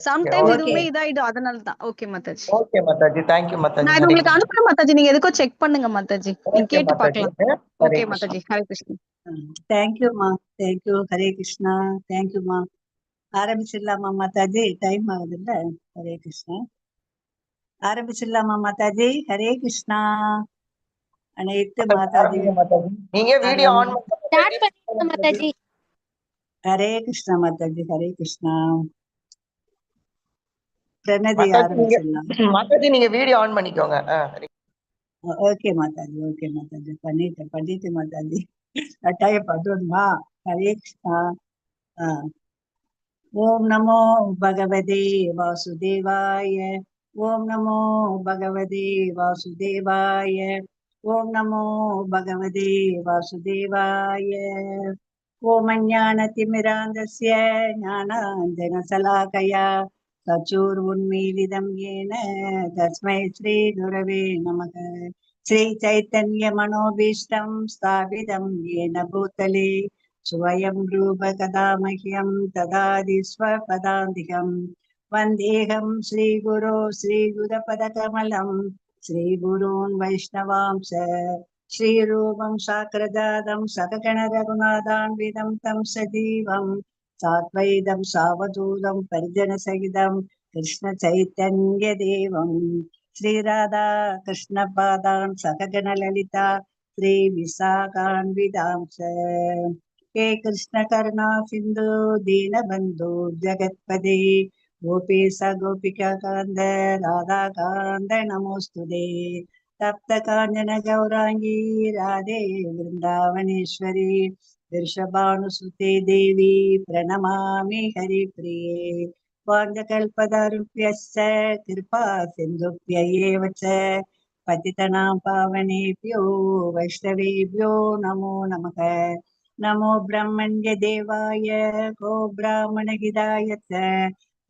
Sometimes okay இதுவுமே இதாயிடும். அதனால தான். Okay Mataji. Okay Mataji, thank you Mataji. நான் இது ஹரே உங்களுக்கு கிருஷ்ணா. அனுப்புறேன் மாதாஜி. நீங்க எதுக்கோ செக் பண்ணுங்க மாதாஜி. நீங்க ஓகே கேட்டு மாதாஜி. பார்க்கலாம். ஹரே ஓகே கிருஷ்ணா. மாதாஜி. ஹரே கிருஷ்ணா. தேங்க்யூமா, தேங்க்யூ. ஹரே கிருஷ்ணா. தேங்க்யூமா. ஆரம்பிச்சிடலாமா மாதாஜி? டைம் ஆகுது இல்ல. ஹரே கிருஷ்ணா. ஆரம்பிச்சிடலாமா மாதாஜி? ஹரே கிருஷ்ணா. அனைத்து மாதாஜி ஆரம்பிங்க மாதாஜி. நீங்க வீடியோ ஆன் ஸ்டார்ட் பண்ணிடுங்க மாதாஜி. ஹரே கிருஷ்ணா மாதாஜி. ஹரே கிருஷ்ணா. பிரணதி ஆரம்பிச்சிடலாம். மாதாஜி நீங்க வீடியோ ஆன் பண்ணிக்கோங்க. Okay Mataji, okay Mataji. பண்ணிட்டு மாதாஜி. கட்டாயம் பண்ணுமா? ஹரே கிருஷ்ணா. ஓம் நமோ பகவதே வாசுதேவாய. ஓம் நமோ பகவதே வாசுதேவாய. ஓம் நமோ பகவதே வாசுதேவாய. ஓம் அஞ்ஞானதிமிராந்தஸ்ய ஞானாஞ்சனசலாகயா சச்சுர்வுன்மீலிதம் येन தஸ்மை ஸ்ரீ குரவே நமக. ஸ்ரீ சைத்தன்ய மனோபீஷ்டம் ஸ்தாபிதம் येन பூதலே ஸ்வயம் ரூப கதா மஹ்யம் ததாதி ஸ்வபதாந்திகம். வந்தேகம் ஸ்ரீகுரோ ஸ்ரீகுரபதகமலம் ஸ்ரீகுரூன் வைஷ்ணவாம்ச ஸ்ரீரூபம் சாக்ரஜாதம் சககண ரகுநாதான்விதம் தம் சஜீவம் சாத்வைதம் சாவதூதம் பரிஜன சகிதம் கிருஷ்ண சைத்தன்ய தேவம் ஸ்ரீராதா கிருஷ்ண பாதான் சககண லலிதா ஸ்ரீ விசாகான்விதாம்ச. हे कृष्ण करुणा सिंधु दीनबंधु जगत्पते गोपेश गोपिका कांद राधा कांद नमोस्तुते. तप्त कांचन गौरांगी राधे वृंदावनेश्वरी वृषभानुसुते देवी प्रणमामि हरिप्रिये. वाञ्छकल्पतरुभ्यश्च कृपा सिन्धुभ्य एव च पतितनां पावनेभ्यो वैष्णवेभ्यो नमो नमः. नमो ब्रह्मण्य देवाय गो ब्राह्मणहिताय च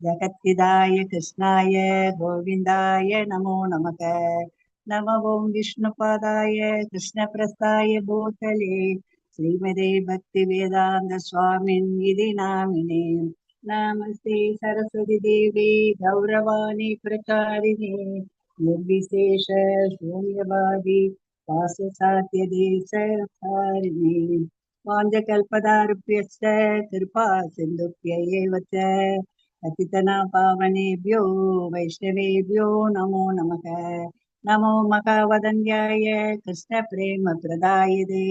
जगद्हिताय कृष्णाय गोविन्दाय नमो नमः. नमो ओं विष्णुपादाय कृष्णप्रस्थाय भूतले श्रीमते भक्तिवेदान्त स्वामिन्निधि नामिने. नमस्ते सरस्वती देवी गौरवाणी प्रचारिणे निर्विशेष शून्यवादी वाससाध्य देशधारिणे. वाञ्छकल्पतरुभ्यश्च कृपा सिन्धुभ्य एव च पतितनां पावनेभ्यो वैष्णवेभ्यो नमो नमः. नमो महावदन्याय कृष्णप्रेमप्रदायते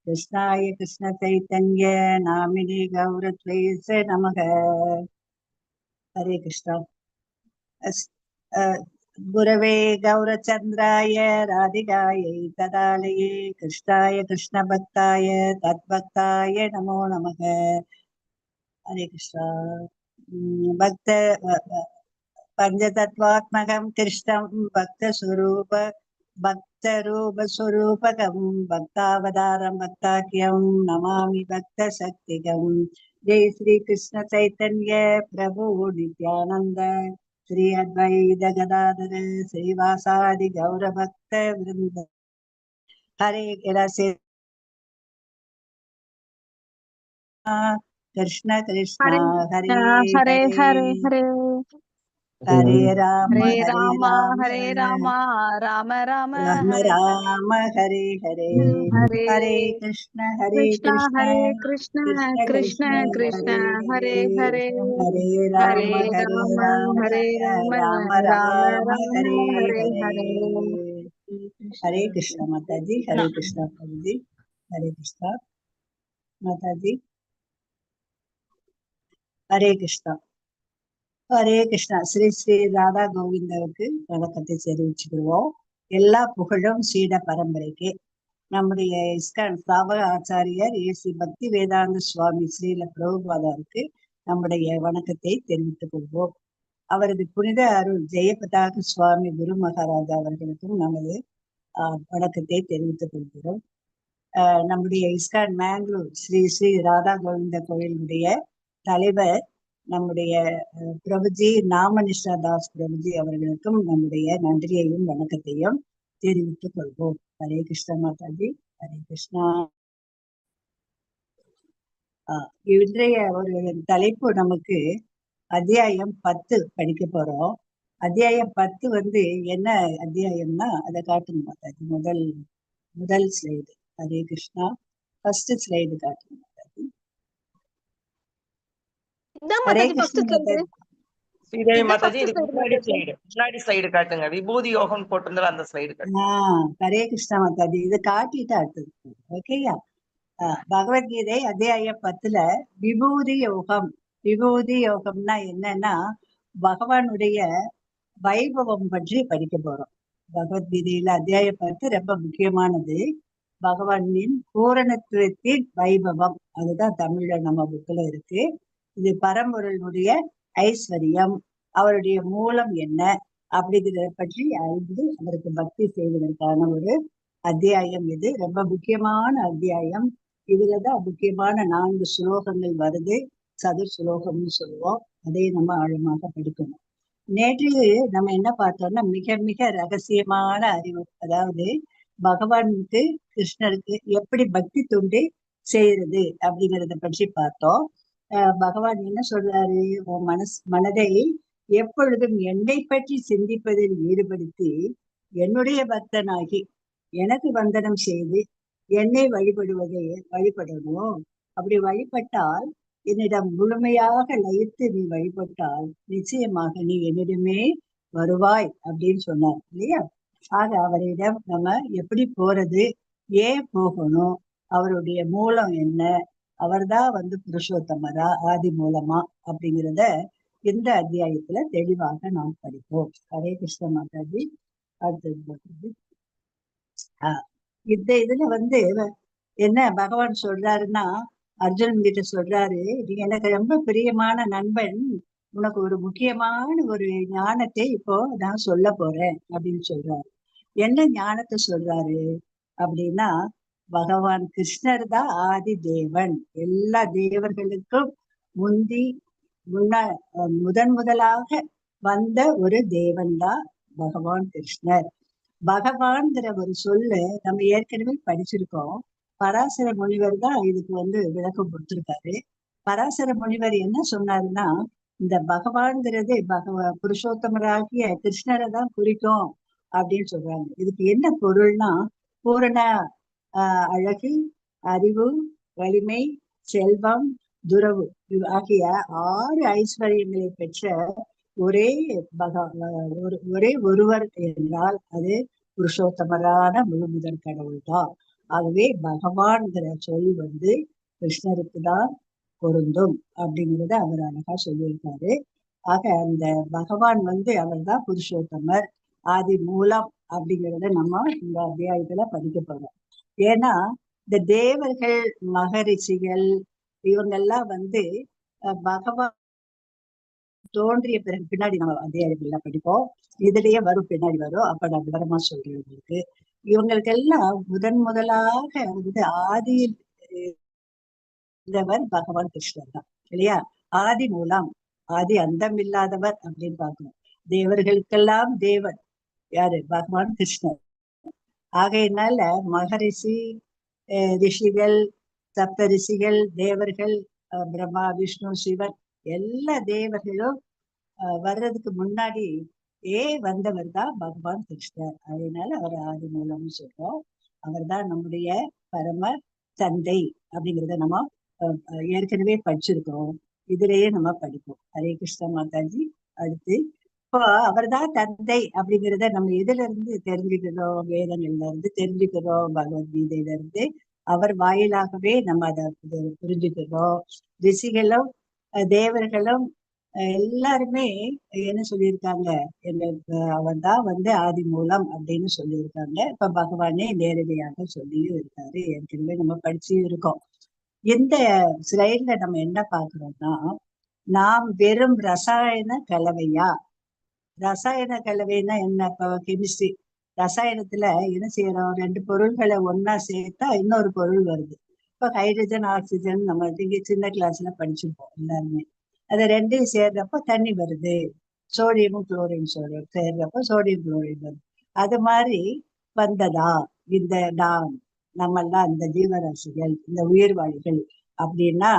कृष्णाय कृष्णचैतन्य नामिने गौरत्वेष नमः. हरे कृष्ण. गुरवे गौरचन्द्राय राधिकायै तदालये कृष्णाय कृष्णभक्ताय तद्भक्ताय नमो नमः. हरे कृष्ण. भक्त पञ्चतत्त्वात्मकं कृष्णं भक्तरूपस्वरूपकं भक्तावतारं भक्ताख्यं नमामि भक्तशक्तिकं. जय श्री कृष्ण चैतन्य प्रभु नित्यानंद श्री अद्वैत गदाधर श्रीवासादि गौरभक्त वृंद. हरे रसे कृष्ण कृष्ण हरे ஹரே ஹரே ஹரே हरे राम ஹரே हरे ராமா राम ஹரே ராமா ராம ராம राम ஹரே राम हरे हरे ஹரே हरे कृष्ण கிருஷ்ண ஹரே கிருஷ்ண कृष्ण கிருஷ்ண कृष्ण கிருஷ்ண हरे ஹரே ஹரே हरे ஹரே राम ராம ஹரே ராம राम ராம राम ராம हरे ஹரே हरे. ஹரே. हरे कृष्ण माता जी. हरे कृष्ण प्रभु जी. हरे कृष्ण माता जी. हरे कृष्ण. ஹரே கிருஷ்ணா. ஸ்ரீ ஸ்ரீ ராதா கோவிந்தவுக்கு வணக்கத்தை தெரிவிச்சுக்கிடுவோம். எல்லா புகழும் சீட பரம்பரைக்கு. நம்முடைய இஸ்கான் ஸ்தாபக ஆச்சாரியர் ஏசி பக்தி வேதாந்த சுவாமி ஸ்ரீல பிரபுபாதாருக்கு நம்முடைய வணக்கத்தை தெரிவித்துக் கொள்வோம். அவரது புனித அருள் ஜெயபதாக சுவாமி குரு மகாராஜா அவர்களுக்கும் நமது வணக்கத்தை தெரிவித்துக் கொள்கிறோம். நம்முடைய இஸ்கான் மேங்களூர் ஸ்ரீ ஸ்ரீ ராதா கோவிந்த கோயிலுடைய தலைவர் நம்முடைய பிரபுஜி நாமனிஷ்டா தாஸ் பிரபுஜி அவர்களுக்கும் நம்முடைய நன்றியையும் வணக்கத்தையும் தெரிவித்துக் கொள்வோம். ஹரே கிருஷ்ண மாதாஜி. ஹரே கிருஷ்ணா. இன்றைய ஒரு தலைப்பு நமக்கு அத்தியாயம் 10 படிக்க போறோம். அத்தியாயம் 10 வந்து என்ன அத்தியாயம்னா அதை காட்டுங்க மாதாஜி. முதல் slide. Hare Krishna. First slide காட்டுங்க மாதாஜி. இதான் ஹரே மாதாஜி ஃபர்ஸ்ட் கிருஷ்ணா ஸ்லைடு. மாதாஜி. ஸ்ரீதேவி இதான் மாதாஜி ஃபர்ஸ்ட் இதுக்கு ஸ்லைடு முன்னாடி மாதாஜி. ஸ்லைடு முன்னாடி ஸ்லைடு காட்டுங்க. விபூதி யோகம் போட்டிருந்தாலும் அந்த ஸ்லைடு காட்டுங்க. ஹரே கிருஷ்ணா மாதாஜி. இதை காட்டிட்டு அடுத்தது. ஓகேயா? பகவத்கீதை அத்தியாயம் 10ல விபூதி யோகம். விபூதி யோகம்னா என்னன்னா பகவானுடைய வைபவம் பற்றி படிக்க போறோம். பகவத்கீதையில அத்தியாயம் 10 ரொம்ப முக்கியமானது. பகவானின் பூரணத்துவத்தின் வைபவம். அதுதான் தமிழ்ல நம்ம புக்ல இருக்கு. இது பரம்பொருளுடைய ஐஸ்வர்யம், அவருடைய மூலம் என்ன அப்படிங்கிறத பற்றி அறிந்து அவருக்கு பக்தி செய்வதற்கான ஒரு அத்தியாயம். இது ரொம்ப முக்கியமான அத்தியாயம். இதுலதான் முக்கியமான 4 ஸ்லோகங்கள் வருது. சதுர் ஸ்லோகம்னு சொல்லுவோம். அதை நம்ம ஆழமாக படிக்கணும். நேற்று நம்ம என்ன பார்த்தோம்னா மிக மிக ரகசியமான அறிவு, அதாவது பகவானுக்கு கிருஷ்ணருக்கு எப்படி பக்தி தொண்டு செய்யறது அப்படிங்கறத பற்றி பார்த்தோம். பகவான் என்ன சொல்றாரு, உன் மனதை எப்பொழுதும் என்னை பற்றி சிந்திப்பதில் ஈடுபடுத்தி என்னுடைய பக்தனாகி எனக்கு வந்தனம் செய்து என்னை வழிபடணும். அப்படி வழிபட்டால், என்னிடம் முழுமையாக லயித்து நீ வழிபட்டால் நிச்சயமாக நீ என்னிடமே வருவாய் அப்படின்னு சொன்னார் இல்லையா? ஆக அவரிடம் நம்ம எப்படி போறது, ஏன் போகணும், அவருடைய மூலம் என்ன, அவர்தான் புருஷோத்தமரா ஆதி மூலமா அப்படிங்கிறத இந்த அத்தியாயத்துல தெளிவாக நாம் படிப்போம். ஹரே கிருஷ்ண மாதாஜி. அடுத்தது இந்த இதுல என்ன பகவான் சொல்றாருன்னா, அர்ஜுனன் கிட்ட சொல்றாரு, நீ எனக்கு ரொம்ப பிரியமான நண்பன், உனக்கு ஒரு முக்கியமான ஒரு ஞானத்தை இப்போ நான் சொல்ல போறேன் அப்படின்னு சொல்றாரு. என்ன ஞானத்தை சொல்றாரு அப்படின்னா, பகவான் கிருஷ்ணர் தான் ஆதி தேவன். எல்லா தேவர்களுக்கும் முதலாக வந்த ஒரு தேவன் தான் பகவான் கிருஷ்ணர். பகவான்கிற ஒரு சொல்லு நம்ம ஏற்கனவே படிச்சிருக்கோம். பராசர முனிவர் தான் இதுக்கு விளக்கம் கொடுத்திருக்காரு. பராசர முனிவர் என்ன சொன்னாருன்னா, இந்த பகவான்கிறது புருஷோத்தமராகிய கிருஷ்ணரை தான் குறிக்கும் அப்படின்னு சொல்றாங்க. இதுக்கு என்ன பொருள்னா, பூரண அழகு, அறிவு, வலிமை, செல்வம், துறவு ஆகிய 6 ஐஸ்வர்யங்களை பெற்ற ஒரே ஒருவர் என்றால் அது புருஷோத்தமரான முழுமுதற் கடவுள் தான். ஆகவே பகவான்கிற சொல் கிருஷ்ணருக்கு தான் பொருந்தும் அப்படிங்கிறத அவர் அழகா சொல்லியிருக்காரு. ஆக அந்த பகவான் அவர் தான் புருஷோத்தமர், ஆதி மூலம் அப்படிங்கிறத நம்ம இந்த அத்தியாயத்துல படிக்க போறோம். ஏன்னா இந்த தேவர்கள், மகரிஷிகள் இவங்கெல்லாம் பகவான் தோன்றிய பிறகு பின்னாடி நம்ம அத்தியாயங்கள்லாம் படிப்போம். இதுலயே வரும், பின்னாடி வரும். அப்ப நான் விவரமா சொல்றேன் உங்களுக்கு. இவங்களுக்கெல்லாம் முதலாக ஆதியில் இருந்தவர் பகவான் கிருஷ்ணர் தான் இல்லையா? ஆதி மூலம், ஆதி அந்தம் இல்லாதவர் அப்படின்னு பார்க்கணும். தேவர்களுக்கெல்லாம் தேவன் யாரு? பகவான் கிருஷ்ணர். ஆகையினால மகரிஷி, ரிஷிகள், சப்த ரிஷிகள், தேவர்கள், பிரம்மா, விஷ்ணு, சிவன் எல்லா தேவர்களும் வர்றதுக்கு முன்னாடி வந்தவர் தான் பகவான் கிருஷ்ணர். அதனால அவர் ஆதி மூலம்னு சொல்றோம். அவர் தான் நம்முடைய பரம தந்தை அப்படிங்கிறத நம்ம ஏற்கனவே படிச்சிருக்கோம். இதுலயே நம்ம படிப்போம். ஹரே கிருஷ்ண மாதாஜி. அடுத்து இப்போ அவர் தான் தந்தை அப்படிங்கிறத நம்ம எதுல இருந்து தெரிஞ்சுக்கிறோம்? வேதங்கள்ல இருந்து தெரிஞ்சுக்கிறோம், பகவத்கீதையில இருந்து அவர் வாயிலாகவே நம்ம அதை புரிஞ்சுக்கிறோம். ரிஷிகளும் தேவர்களும் எல்லாருமே என்ன சொல்லியிருக்காங்க, அவர் தான் ஆதி மூலம் அப்படின்னு சொல்லியிருக்காங்க. இப்ப பகவானே நேரடியாக சொல்லியும் இருக்காரு. ஏற்கனவே நம்ம படிச்சும் இருக்கோம். இந்த ஸ்லைட்ல நம்ம என்ன பாக்குறோம்னா, நாம் வெறும் ரசாயன கலவையா? ரசாயன கலவைன்னா என்ன? இப்ப கெமிஸ்ட்ரி ரசாயனத்துல என்ன செய்யறோம்? 2 பொருள்களை ஒன்னா சேர்த்தா இன்னொரு பொருள் வருது. இப்ப ஹைட்ரஜன், ஆக்சிஜன் நம்ம சின்ன கிளாஸ்ல படிச்சிருப்போம் எல்லாருமே. அது 2யும் சேர்றப்ப தண்ணி வருது. சோடியமும் குளோரின் சேர்றப்ப சோடியம் குளோரின் வருது. அது மாதிரி வந்ததா இந்த நம்மெல்லாம் இந்த ஜீவராசிகள், இந்த உயிர்வாழிகள் அப்படின்னா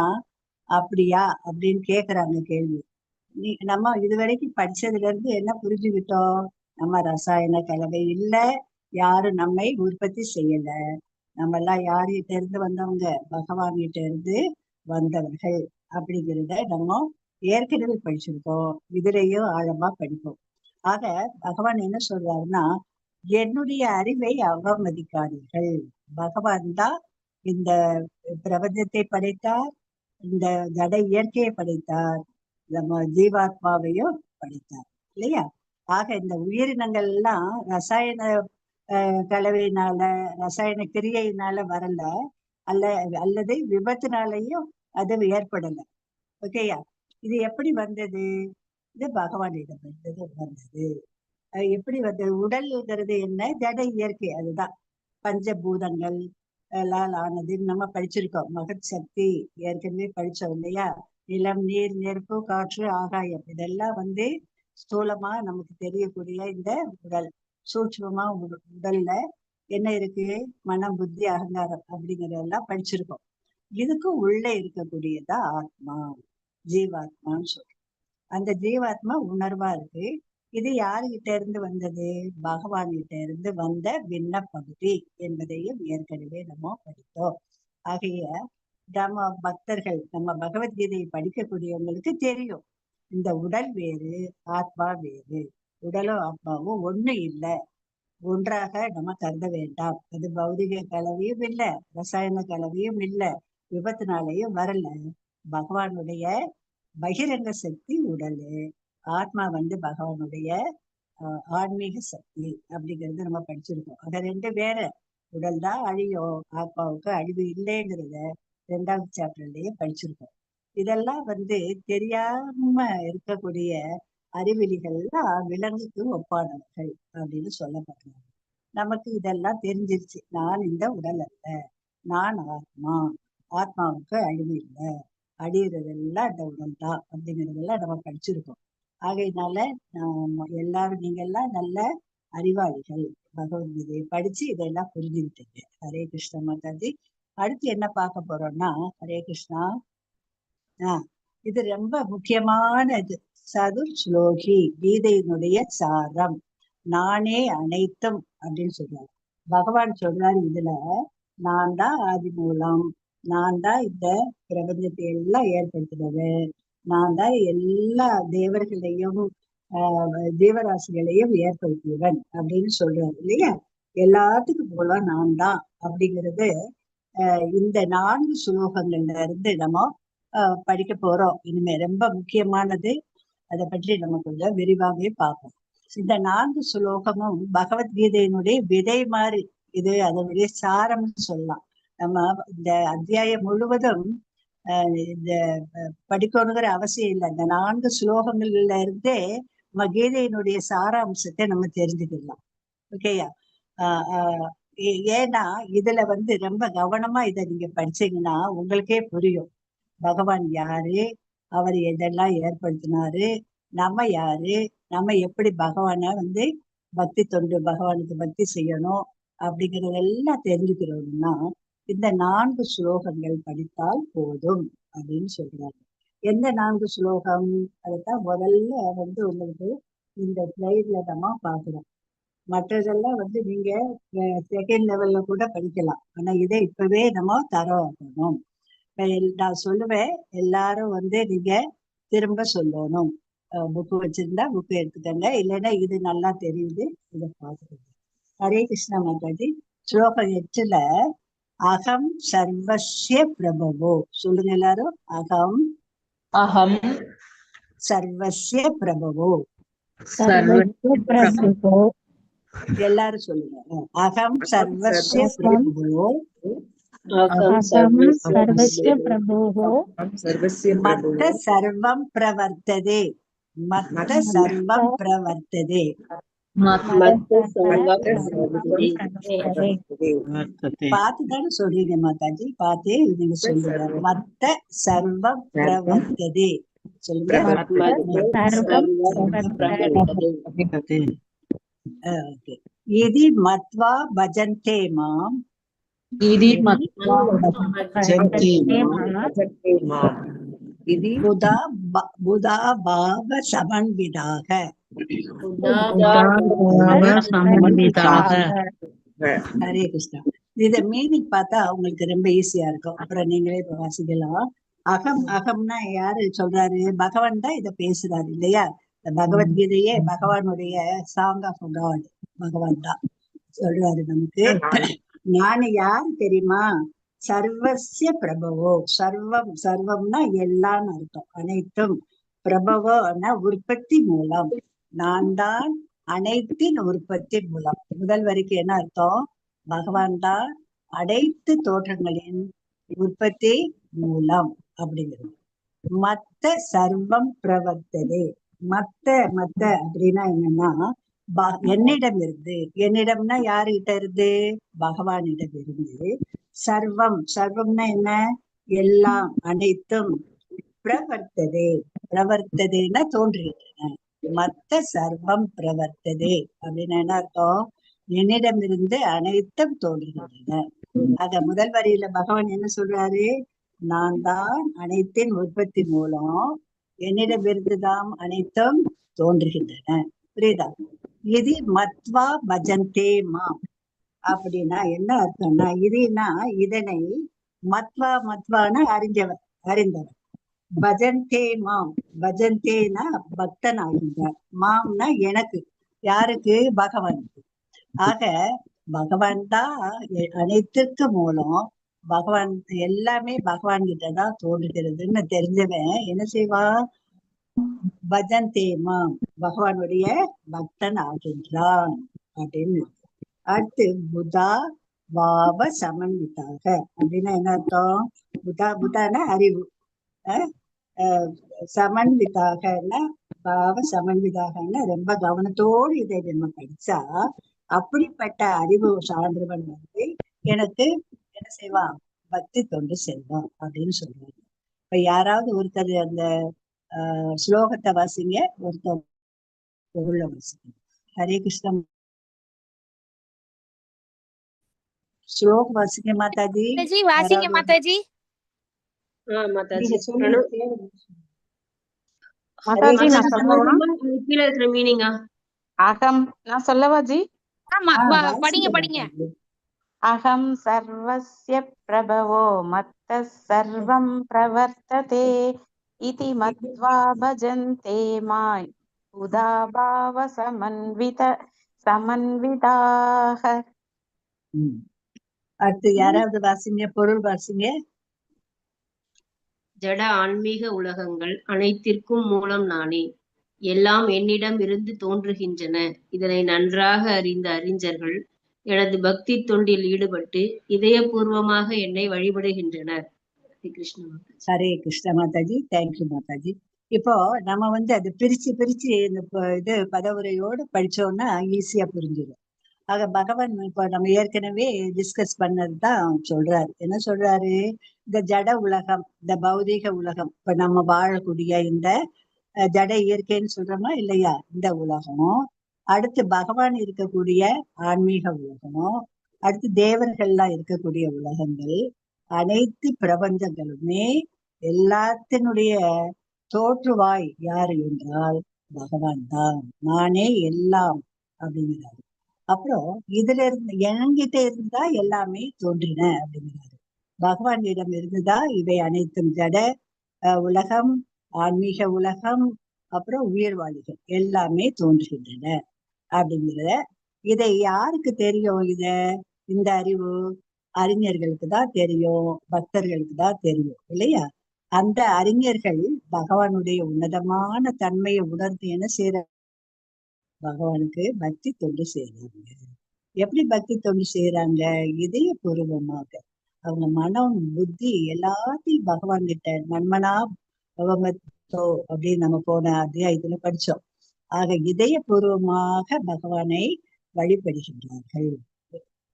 அப்படியா அப்படின்னு கேக்குறாங்க கேள்வி. நம்ம இதுவரைக்கும் படிச்சதுல இருந்து என்ன புரிஞ்சுக்கிட்டோம்? நம்ம ரசாயன கலவை இல்ல, யாரும் நம்மை உற்பத்தி செய்யல. நம்ம எல்லாம் யார்கிட்ட இருந்து வந்தவங்க? பகவான் கிட்ட இருந்து வந்தவர்கள் அப்படிங்கிறத நம்ம ஏற்கனவே படிச்சிருக்கோம். இதுலயும் ஆழமா படிப்போம். ஆக பகவான் என்ன சொல்றாருன்னா, என்னுடைய அறிவை அவமதிக்காதீர்கள். பகவான் தான் இந்த பிரபஞ்சத்தை படைத்தார், இந்த ஜட இயற்கையை படைத்தார், நம்ம ஜீவாத்மாவையும் படைத்தார் இல்லையா? ஆக இந்த உயிரினங்கள் எல்லாம் ரசாயன கலவையினால, ரசாயன கிரியையினால வரல, அல்லது விபத்தினாலையும் அது ஏற்படல. ஓகேயா? இது எப்படி வந்தது? இது பகவானிடம் வந்தது. எப்படி வந்தது? உடல்ங்கிறது என்ன? ஜட இயற்கை, அதுதான் பஞ்சபூதங்கள் எல்லாம் ஆனது. நம்ம படிச்சிருக்கோம், மகத் சக்தி ஏற்கனவே படிச்சோம் இல்லையா? நிலம், நீர், நெருப்பு, காற்று, ஆகாயம், இதெல்லாம் ஸ்தூலமா நமக்கு தெரியக்கூடிய இந்த உடல். சூட்சமா உடல்ல என்ன இருக்கு? மனம், புத்தி, அகங்காரம் அப்படிங்கறதெல்லாம் படிச்சிருக்கோம். இதுக்கு உள்ளே இருக்கக்கூடியதா ஆத்மா, ஜீவாத்மான்னு சொல்றோம். அந்த ஜீவாத்மா உணர்வா இருக்கு. இது யாருகிட்ட இருந்து வந்தது? பகவான் கிட்ட இருந்து வந்த பின்ன பகுதி என்பதையும் ஏற்கனவே நம்ம படித்தோம். ஆகைய நம்ம பக்தர்கள், நம்ம பகவத்கீதையை படிக்கக்கூடியவங்களுக்கு தெரியும், இந்த உடல் வேறு, ஆத்மா வேறு. உடலும் ஆத்மாவும் ஒண்ணு இல்லை, ஒன்றாக நம்ம கருத வேண்டாம். அது பௌதிக கலவையும் இல்லை, ரசாயன கலவையும் இல்லை, விபத்தினாலேயும் வரல. பகவானுடைய பகிரங்க சக்தி உடல், ஆத்மா பகவானுடைய ஆன்மீக சக்தி அப்படிங்கிறது நம்ம படிச்சிருக்கோம். அத ரெண்டு வேற. உடல் தான் அழியும், ஆத்மாவுக்கு அழிவு இல்லைங்கிறத 2வது சாப்டர்லயே படிச்சிருக்கோம். இதெல்லாம் தெரியாம இருக்கக்கூடிய அறிவிலிகள்லாம் விலங்குக்கு ஒப்பானவர்கள் அப்படின்னு சொல்லப்படுறாங்க. நமக்கு இதெல்லாம் தெரிஞ்சிருச்சு. நான் இந்த உடல் அல்ல, நான் ஆத்மா, ஆத்மாவுக்கு அழிவு இல்லை, அழியறதெல்லாம் இந்த உடல் தான் அப்படிங்கிறதெல்லாம் நம்ம படிச்சிருக்கோம். ஆகையினால எல்லாரும் நீங்க எல்லாம் நல்ல அறிவாளிகள், பகவத்கீதையை படிச்சு இதெல்லாம் புரிஞ்சுக்கிட்டீங்க. ஹரே கிருஷ்ண மாதாஜி. அடுத்து என்ன பார்க்க போறோம்னா, ஹரே கிருஷ்ணா, இது ரொம்ப முக்கியமானது. சதுர் ஸ்லோகி, கீதையினுடைய சாரம், நானே அனைத்தும் அப்படின்னு சொல்றாரு. பகவான் சொல்றாரு, இதுல நான் தான் ஆதி மூலம், நான் தான் இந்த பிரபஞ்சத்தை எல்லாம் ஏற்படுத்தினது, நான் தான் எல்லா தேவர்களையும் ஜீவராசிகளையும் ஏற்படுத்தியவன் அப்படின்னு சொல்றாரு இல்லையா? எல்லாத்துக்கும் போல நான் தான் அப்படிங்கிறது இந்த 4 ஸ்லோகங்கள்ல இருந்து நம்ம படிக்க போறோம். இனிமே ரொம்ப முக்கியமானது. அதை பற்றி நம்ம கொஞ்சம் விரிவாகவே பார்ப்போம். இந்த 4 ஸ்லோகமும் பகவத்கீதையினுடைய விதை மாதிரி. இது அதனுடைய சாரம்னு சொல்லலாம். நம்ம இந்த அத்தியாயம் முழுவதும் இந்த படிக்கணுங்கிற அவசியம் இல்லை. இந்த 4 ஸ்லோகங்கள்ல இருந்தே நம்ம கீதையினுடைய சாராம்சத்தை நம்ம தெரிஞ்சுக்கலாம். ஓகேயா? ஏன்னா இதுல ரொம்ப கவனமா இதை நீங்க படிச்சீங்கன்னா உங்களுக்கே புரியும், பகவான் யாரு, அவர் எதெல்லாம் ஏற்படுத்தினாரு, நம்ம யாரு, நம்ம எப்படி பகவானை பக்தி தொண்டு, பகவானுக்கு பக்தி செய்யணும் அப்படிங்கறதெல்லாம் தெரிஞ்சுக்கிறோம்னா இந்த 4 ஸ்லோகங்கள் படித்தால் போதும் அப்படின்னு சொல்றாங்க. எந்த 4 ஸ்லோகம்? அதைத்தான் முதல்ல உங்களுக்கு இந்த ஸ்லைட்ல நம்ம பார்க்கிறோம். மற்றதெல்லாம் நீங்க செகண்ட் லெவல்ல கூட படிக்கலாம். ஆனா இதை இப்பவே நம்ம தரணும். நான் சொல்லுவேன், எல்லாரும் நீங்க திரும்ப சொல்லணும். புக்கு வச்சிருந்தா புக்கு எடுத்துக்கங்க, இல்லைன்னா இது நல்லா தெரியுது, இதை பார்த்துக்கோங்க. ஹரே கிருஷ்ணா மாதாஜி. ஸ்லோகம் 8ல அகம் சர்வஸ்ய பிரபவோ சொல்லுங்க எல்லாரும். அகம் சர்வஸ்ய பிரபவோ. எல்லாரும் சொல்லுங்க. அகம் சர்வஸ்ய பிரபவோ, மத்த சர்வம் பிரவர்த்ததே, மத்த சர்வம் பிரவர்த்ததே. பார்த்துதானே சொல்றீங்க மாதாஜி? பார்த்தே நீங்க சொல்லுங்க. மத்த சர்வம் பிரவர்த்ததே சொல்லுங்க. இதி மத்வா பஜந்தே மாம், இது புதா பாவ சமன்விதாக. ஹரே கிருஷ்ணா. இத மீனிங் பார்த்தா உங்களுக்கு ரொம்ப ஈஸியா இருக்கும். அப்புறம் நீங்களே இப்ப வாசிக்கலாம். அகம் அகம்னா யாரு சொல்றாரு? பகவான் தான் இத பேசுறாரு இல்லையா? இந்த பகவத்கீதையே பகவானுடைய சாங் ஆஃப் காட். பகவான் தான் சொல்றாரு நமக்கு. நான் யாரு தெரியுமா? சர்வசிய பிரபவோ. சர்வம் சர்வம்னா எல்லாம்னு அர்த்தம், அனைத்தும். பிரபவோன்னா உற்பத்தி மூலம். நான் தான் அனைத்தின் உற்பத்தி மூலம். முதல் வரிக்கு என்ன அர்த்தம்? பகவான் தான் அனைத்து தோற்றங்களின் உற்பத்தி மூலம் அப்படிங்கிறது. மத்த சர்வம் பிரவர்த்ததே. மத்த மத்த அப்படின்னா என்னன்னா என்னிடம் இருந்து, என்னிடம்னா யாருகிட்ட இருந்து? பகவானிடம் இருந்து. சர்வம் சர்வம்னா என்ன? எல்லாம் அனைத்தும். பிரவர்த்ததே பிரவர்த்ததேன்னா தோன்றுகின்றன. மத்த சர்வம் பிரவர்த்ததே அப்படின்னா என்ன அர்த்தம்? என்னிடமிருந்து அனைத்தும் தோன்றுகின்றன. அத முதல் வரியில பகவான் என்ன சொல்றாரு? நான் தான் அனைத்தின் உற்பத்தி மூலம், என்னிடமிருந்துதான் அனைத்தும் தோன்றுகின்றன. புரியுதா? இது மத்வா பஜந்தே மாம் அப்படின்னா என்ன அர்த்தம்னா, இதுனா இதனை, மத்வா மத்வான அறிஞ்சவர், அறிந்தவர். பஜந்தே மாம், பஜந்தேனா பக்தன் ஆகின்றார். மாம்னா எனக்கு. யாருக்கு? பகவானுக்கு. ஆக பகவான் தான் அனைத்துக்கு மூலம். பகவான் எல்லாமே பகவான் கிட்டதான் தோன்றுகிறதுன்னு தெரிஞ்சவன் என்ன செய்வான்? பஜந்தே மாம், பகவானுடைய பக்தன் ஆகின்றான் அப்படின்னு. அடுத்து புதா பாவ சமன்விதாக அப்படின்னா என்ன அர்த்தம்? புதான அறிவு, சமன்விதாகன்னா பாவ சமன்விதாகன்னா ரொம்ப கவனத்தோடு இதை நம்ம படிச்சா, அப்படிப்பட்ட அறிவு சான்றவன் எனக்கு என்ன செய்வான்? பக்தி தொண்டு செல்வான் அப்படின்னு சொல்றாங்க. இப்ப யாராவது ஒருத்தர் அந்த ஸ்லோகத்தை வாசிங்க, ஒருத்தர் பொருளை வாசிங்க. ஹரே கிருஷ்ணன். ஸ்லோகம் வாசிங்க மாதாஜி. வாசிங்க மாதாஜி. அகம் நான் சொல்லவா ஜி? படிங்க படிங்க. அகம் சர்வஸ்ய பிரபவோ மத்த சர்வம் பிரவர்த்ததே இதி மத்வா பஜந்தே மாய் புதா பாவ சமன்விதாக. அடுத்து யாராவது வாசிங்க, பொருள் வாசிங்க. ஜட ஆன்மீக உலகங்கள் அனைத்திற்கும் மூலம் நானே. எல்லாம் என்னிடம் இருந்து தோன்றுகின்றன. இதனை நன்றாக அறிந்த அறிஞர்கள் எனது பக்தி தொண்டில் ஈடுபட்டு இதயபூர்வமாக என்னை வழிபடுகின்றனர். ஹரே கிருஷ்ண மாதாஜி. தேங்க்யூ மாதாஜி. இப்போ நம்ம அது பிரிச்சு பிரிச்சு இந்த இது பதவுரையோடு படிச்சோம்னா ஈஸியா புரிஞ்சிடும். ஆக பகவான் இப்போ நம்ம ஏற்கனவே டிஸ்கஸ் பண்ணதுதான் சொல்றாரு. என்ன சொல்றாரு? இந்த ஜட உலகம், இந்த பௌதீக உலகம், இப்ப நம்ம வாழக்கூடிய இந்த ஜட இயற்கைன்னு சொல்றோமா இல்லையா, இந்த உலகமும், அடுத்து பகவான் இருக்கக்கூடிய ஆன்மீக உலகமும், அடுத்து தேவர்கள்லாம் இருக்கக்கூடிய உலகங்கள், அனைத்து பிரபஞ்சங்களுமே எல்லாத்தினுடைய தோற்றுவாய் யாரு என்றால் பகவான் தான். நானே எல்லாம் அப்படிங்கிறாரு. அப்புறம் இதுல இருந்து என்கிட்ட இருந்துதா எல்லாமே தோன்றின அப்படிங்கிறாரு. பகவானிடம் இருந்துதான் இவை அனைத்தும், ஜட உலகம், ஆன்மீக உலகம், அப்புறம் உயிர்வாளிகள் எல்லாமே தோன்றுகின்றன அப்படிங்கிறத. இதை யாருக்கு தெரியும்? இந்த அறிவு அறிஞர்களுக்கு தான் தெரியும், பக்தர்களுக்கு தான் தெரியும் இல்லையா? அந்த அறிஞர்கள் பகவானுடைய உன்னதமான தன்மையை உணர்ந்து என்ன செய்யற? பகவானுக்கு பக்தி தொண்டு செய்யறாங்க. எப்படி பக்தி தொண்டு செய்யறாங்க? இதயபூர்வமாக அவங்க மனம் புத்தி எல்லாத்தையும் பகவான் கிட்ட நன்மனா பகவத்தோ அப்படின்னு நம்ம போன அத்தியாயத்துல படிச்சோம். ஆக இதயபூர்வமாக பகவானை வழிபடுகின்றார்கள்.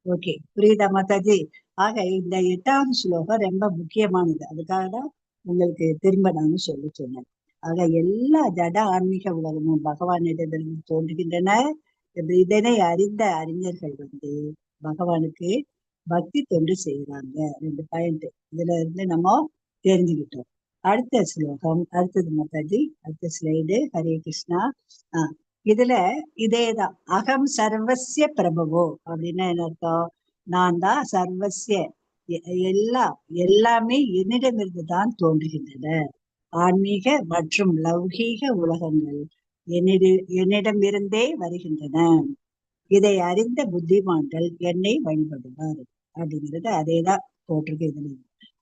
ஓகே, புரியுதா மாதாஜி? ஆக இந்த 8வது ஸ்லோகம் ரொம்ப முக்கியமானது. அதுக்காக தான் உங்களுக்கு திரும்ப நான் சொல்லி சொன்னேன். ஆக எல்லா ஜட ஆன்மீக உலகமும் பகவானிடமிருந்து தோன்றுகின்றன. இதனை அறிந்த அறிஞர்கள் பகவானுக்கு பக்தி தொண்டு செய்யறாங்க. 2 பாயிண்ட் இதுல இருந்து நம்ம தெரிஞ்சுக்கிட்டோம். அடுத்த ஸ்லோகம், அடுத்தது மாதாஜி, அடுத்த ஸ்லைடு. ஹரே கிருஷ்ணா. இதுல இதேதான், அகம் சர்வசிய பிரபவோ அப்படின்னா என்ன அர்த்தம்? நான் தான் சர்வசிய, எல்லாமே என்னிடமிருந்து தான் தோன்றுகின்றன. ஆன்மீக மற்றும் லௌகீக உலகங்கள் என்னிடமிருந்தே வருகின்றன. இதை அறிந்த புத்திமான்கள் என்னை வழிபடுவார் அப்படிங்கிறது அதேதான் போட்டிருக்கு இதுல.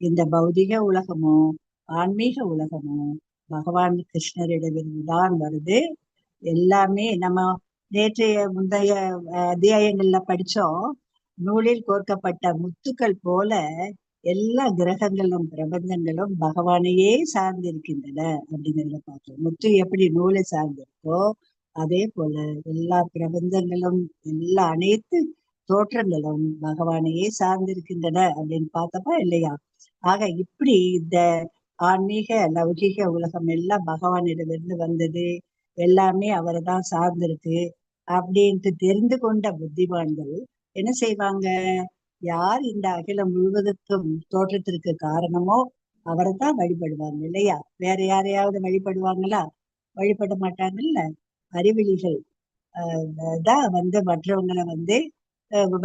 இந்த பௌதிக உலகமோ ஆன்மீக உலகமோ பகவான் கிருஷ்ணரிடமிருந்து தான் வருது. எல்லாமே நம்ம நேற்றைய முந்தைய அத்தியாயங்கள்ல படிச்சோம். நூலில் கோர்க்கப்பட்ட முத்துக்கள் போல எல்லா கிரகங்களும் பிரபஞ்சங்களும் பகவானையே சார்ந்திருக்கின்றன அப்படிங்கிறத பார்த்தோம். முத்து எப்படி நூலை சார்ந்திருக்கோ அதே போல எல்லா பிரபஞ்சங்களும் எல்லா அனைத்து தோற்றங்களும் பகவானையே சார்ந்திருக்கின்றன அப்படின்னு பார்த்தப்பா இல்லையா? ஆக இப்படி இந்த ஆன்மீக லௌகீக உலகம் எல்லாம் பகவானிடமிருந்து வந்தது, எல்லாமே அவரை தான் சார்ந்திருக்கு அப்படின்ட்டு தெரிந்து கொண்ட புத்திமான்கள் என்ன செய்வாங்க? யார் இந்த அகிலம் முழுவதற்கும் தோற்றத்திற்கு காரணமோ அவரை தான் வழிபடுவாங்க இல்லையா? வேற யாரையாவது வழிபடுவாங்களா? வழிபட மாட்டாங்கல்ல. அறிவிலிகள் தான் மற்றவங்களை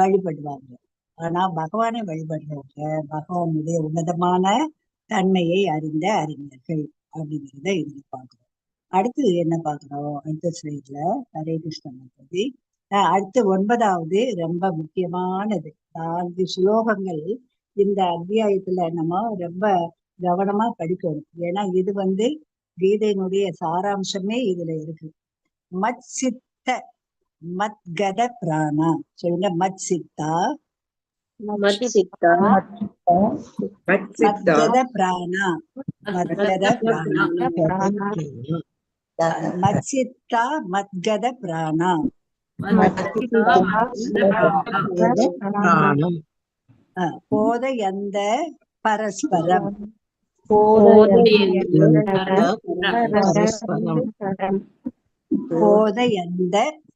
வழிபடுவாங்க. ஆனா பகவானை வழிபடுறவங்க பகவானுடைய உன்னதமான தன்மையை அறிந்த அறிஞர்கள் அப்படிங்கிறத இதுல பாக்குறோம். அடுத்து என்ன பாக்குறோம்? அடுத்த ஸ்லைட்ல ஹரே கிருஷ்ண பத்தி அடுத்து 9வது ரொம்ப முக்கியமானது 4 ஸ்லோகங்கள் இந்த அத்தியாயத்துல நம்ம ரொம்ப கவனமா படிக்கணும். ஏன்னா இது கீதையினுடைய சாராம்சமே இதுல இருக்கு. மத் சித்த மத்கத பிராணா. சொல்லுங்க. மத் சித்தா மத்கத பிராணா. மத்கத பிராணா. மத்சித்தா மத்கத பிராணா. போதயந்த பரஸ்பரம். போதயந்த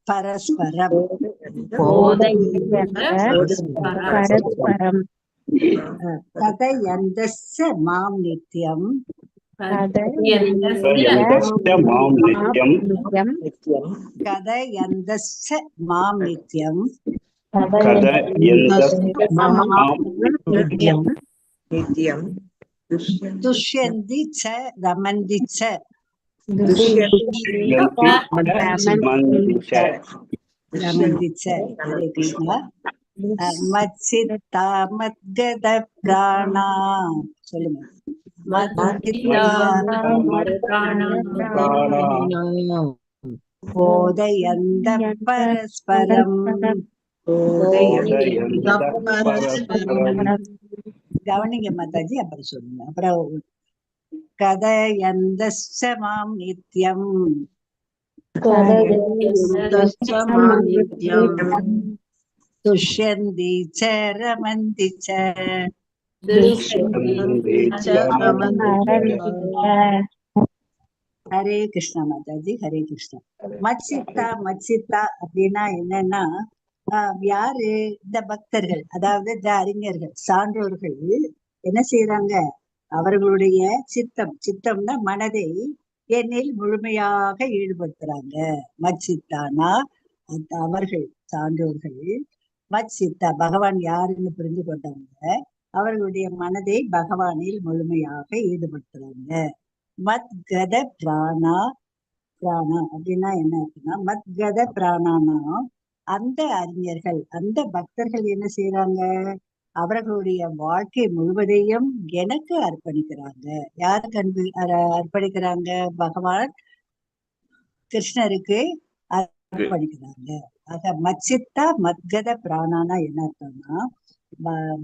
பரஸ்பரம். கதயந்தஸ்ஸ மாம் நித்யம். கதயந்தஸ்ஸ மாம் நித்யம். துஷ்யந்தி ச ரமந்தி ச. ரமந்தி ச. ஹரே கிருஷ்ணா. மத்சித்தா மத்கத பிராணா. சொல்லுங்க. போதயந்த பரஸ்பரம். கவனிங்க மாதாஜி, அப்புறம் சொல்லுங்க. அப்புறம் கதயந்தஸ்ஸ மாம் நித்யம். துஷ்யந்தி ச ரமந்தி ச. ஹரே கிருஷ்ணா மாதாஜி, ஹரே கிருஷ்ணா. மத்சித்தா மத்சித்தா அப்படின்னா என்னன்னா, யாரு? இந்த பக்தர்கள், அதாவது இந்த அறிஞர்கள், சான்றோர்கள் என்ன செய்யறாங்க? அவர்களுடைய சித்தம்னா மனதை என்னில் முழுமையாக ஈடுபடுத்துறாங்க. மத்சித்தானா அவர்கள் சான்றோர்கள். மத்சித்தா பகவான் யாருன்னு புரிந்து கொண்டவங்க அவர்களுடைய மனதை பகவானில் முழுமையாக ஈடுபடுத்துறாங்க. மத்கத பிராணா. பிராணா அப்படின்னா என்ன இருக்குன்னா, மத்கத பிராணானா அந்த அறிஞர்கள், அந்த பக்தர்கள் என்ன செய்யறாங்க? அவர்களுடைய வாழ்க்கை முழுவதையும் எனக்கு அர்ப்பணிக்கிறாங்க. யாருக்கு அர்ப்பணிக்கிறாங்க? பகவான் கிருஷ்ணருக்கு அர்ப்பணிக்கிறாங்க. ஆக மத்சித்தா மத்கத பிராணானா என்ன அர்த்தம்னா,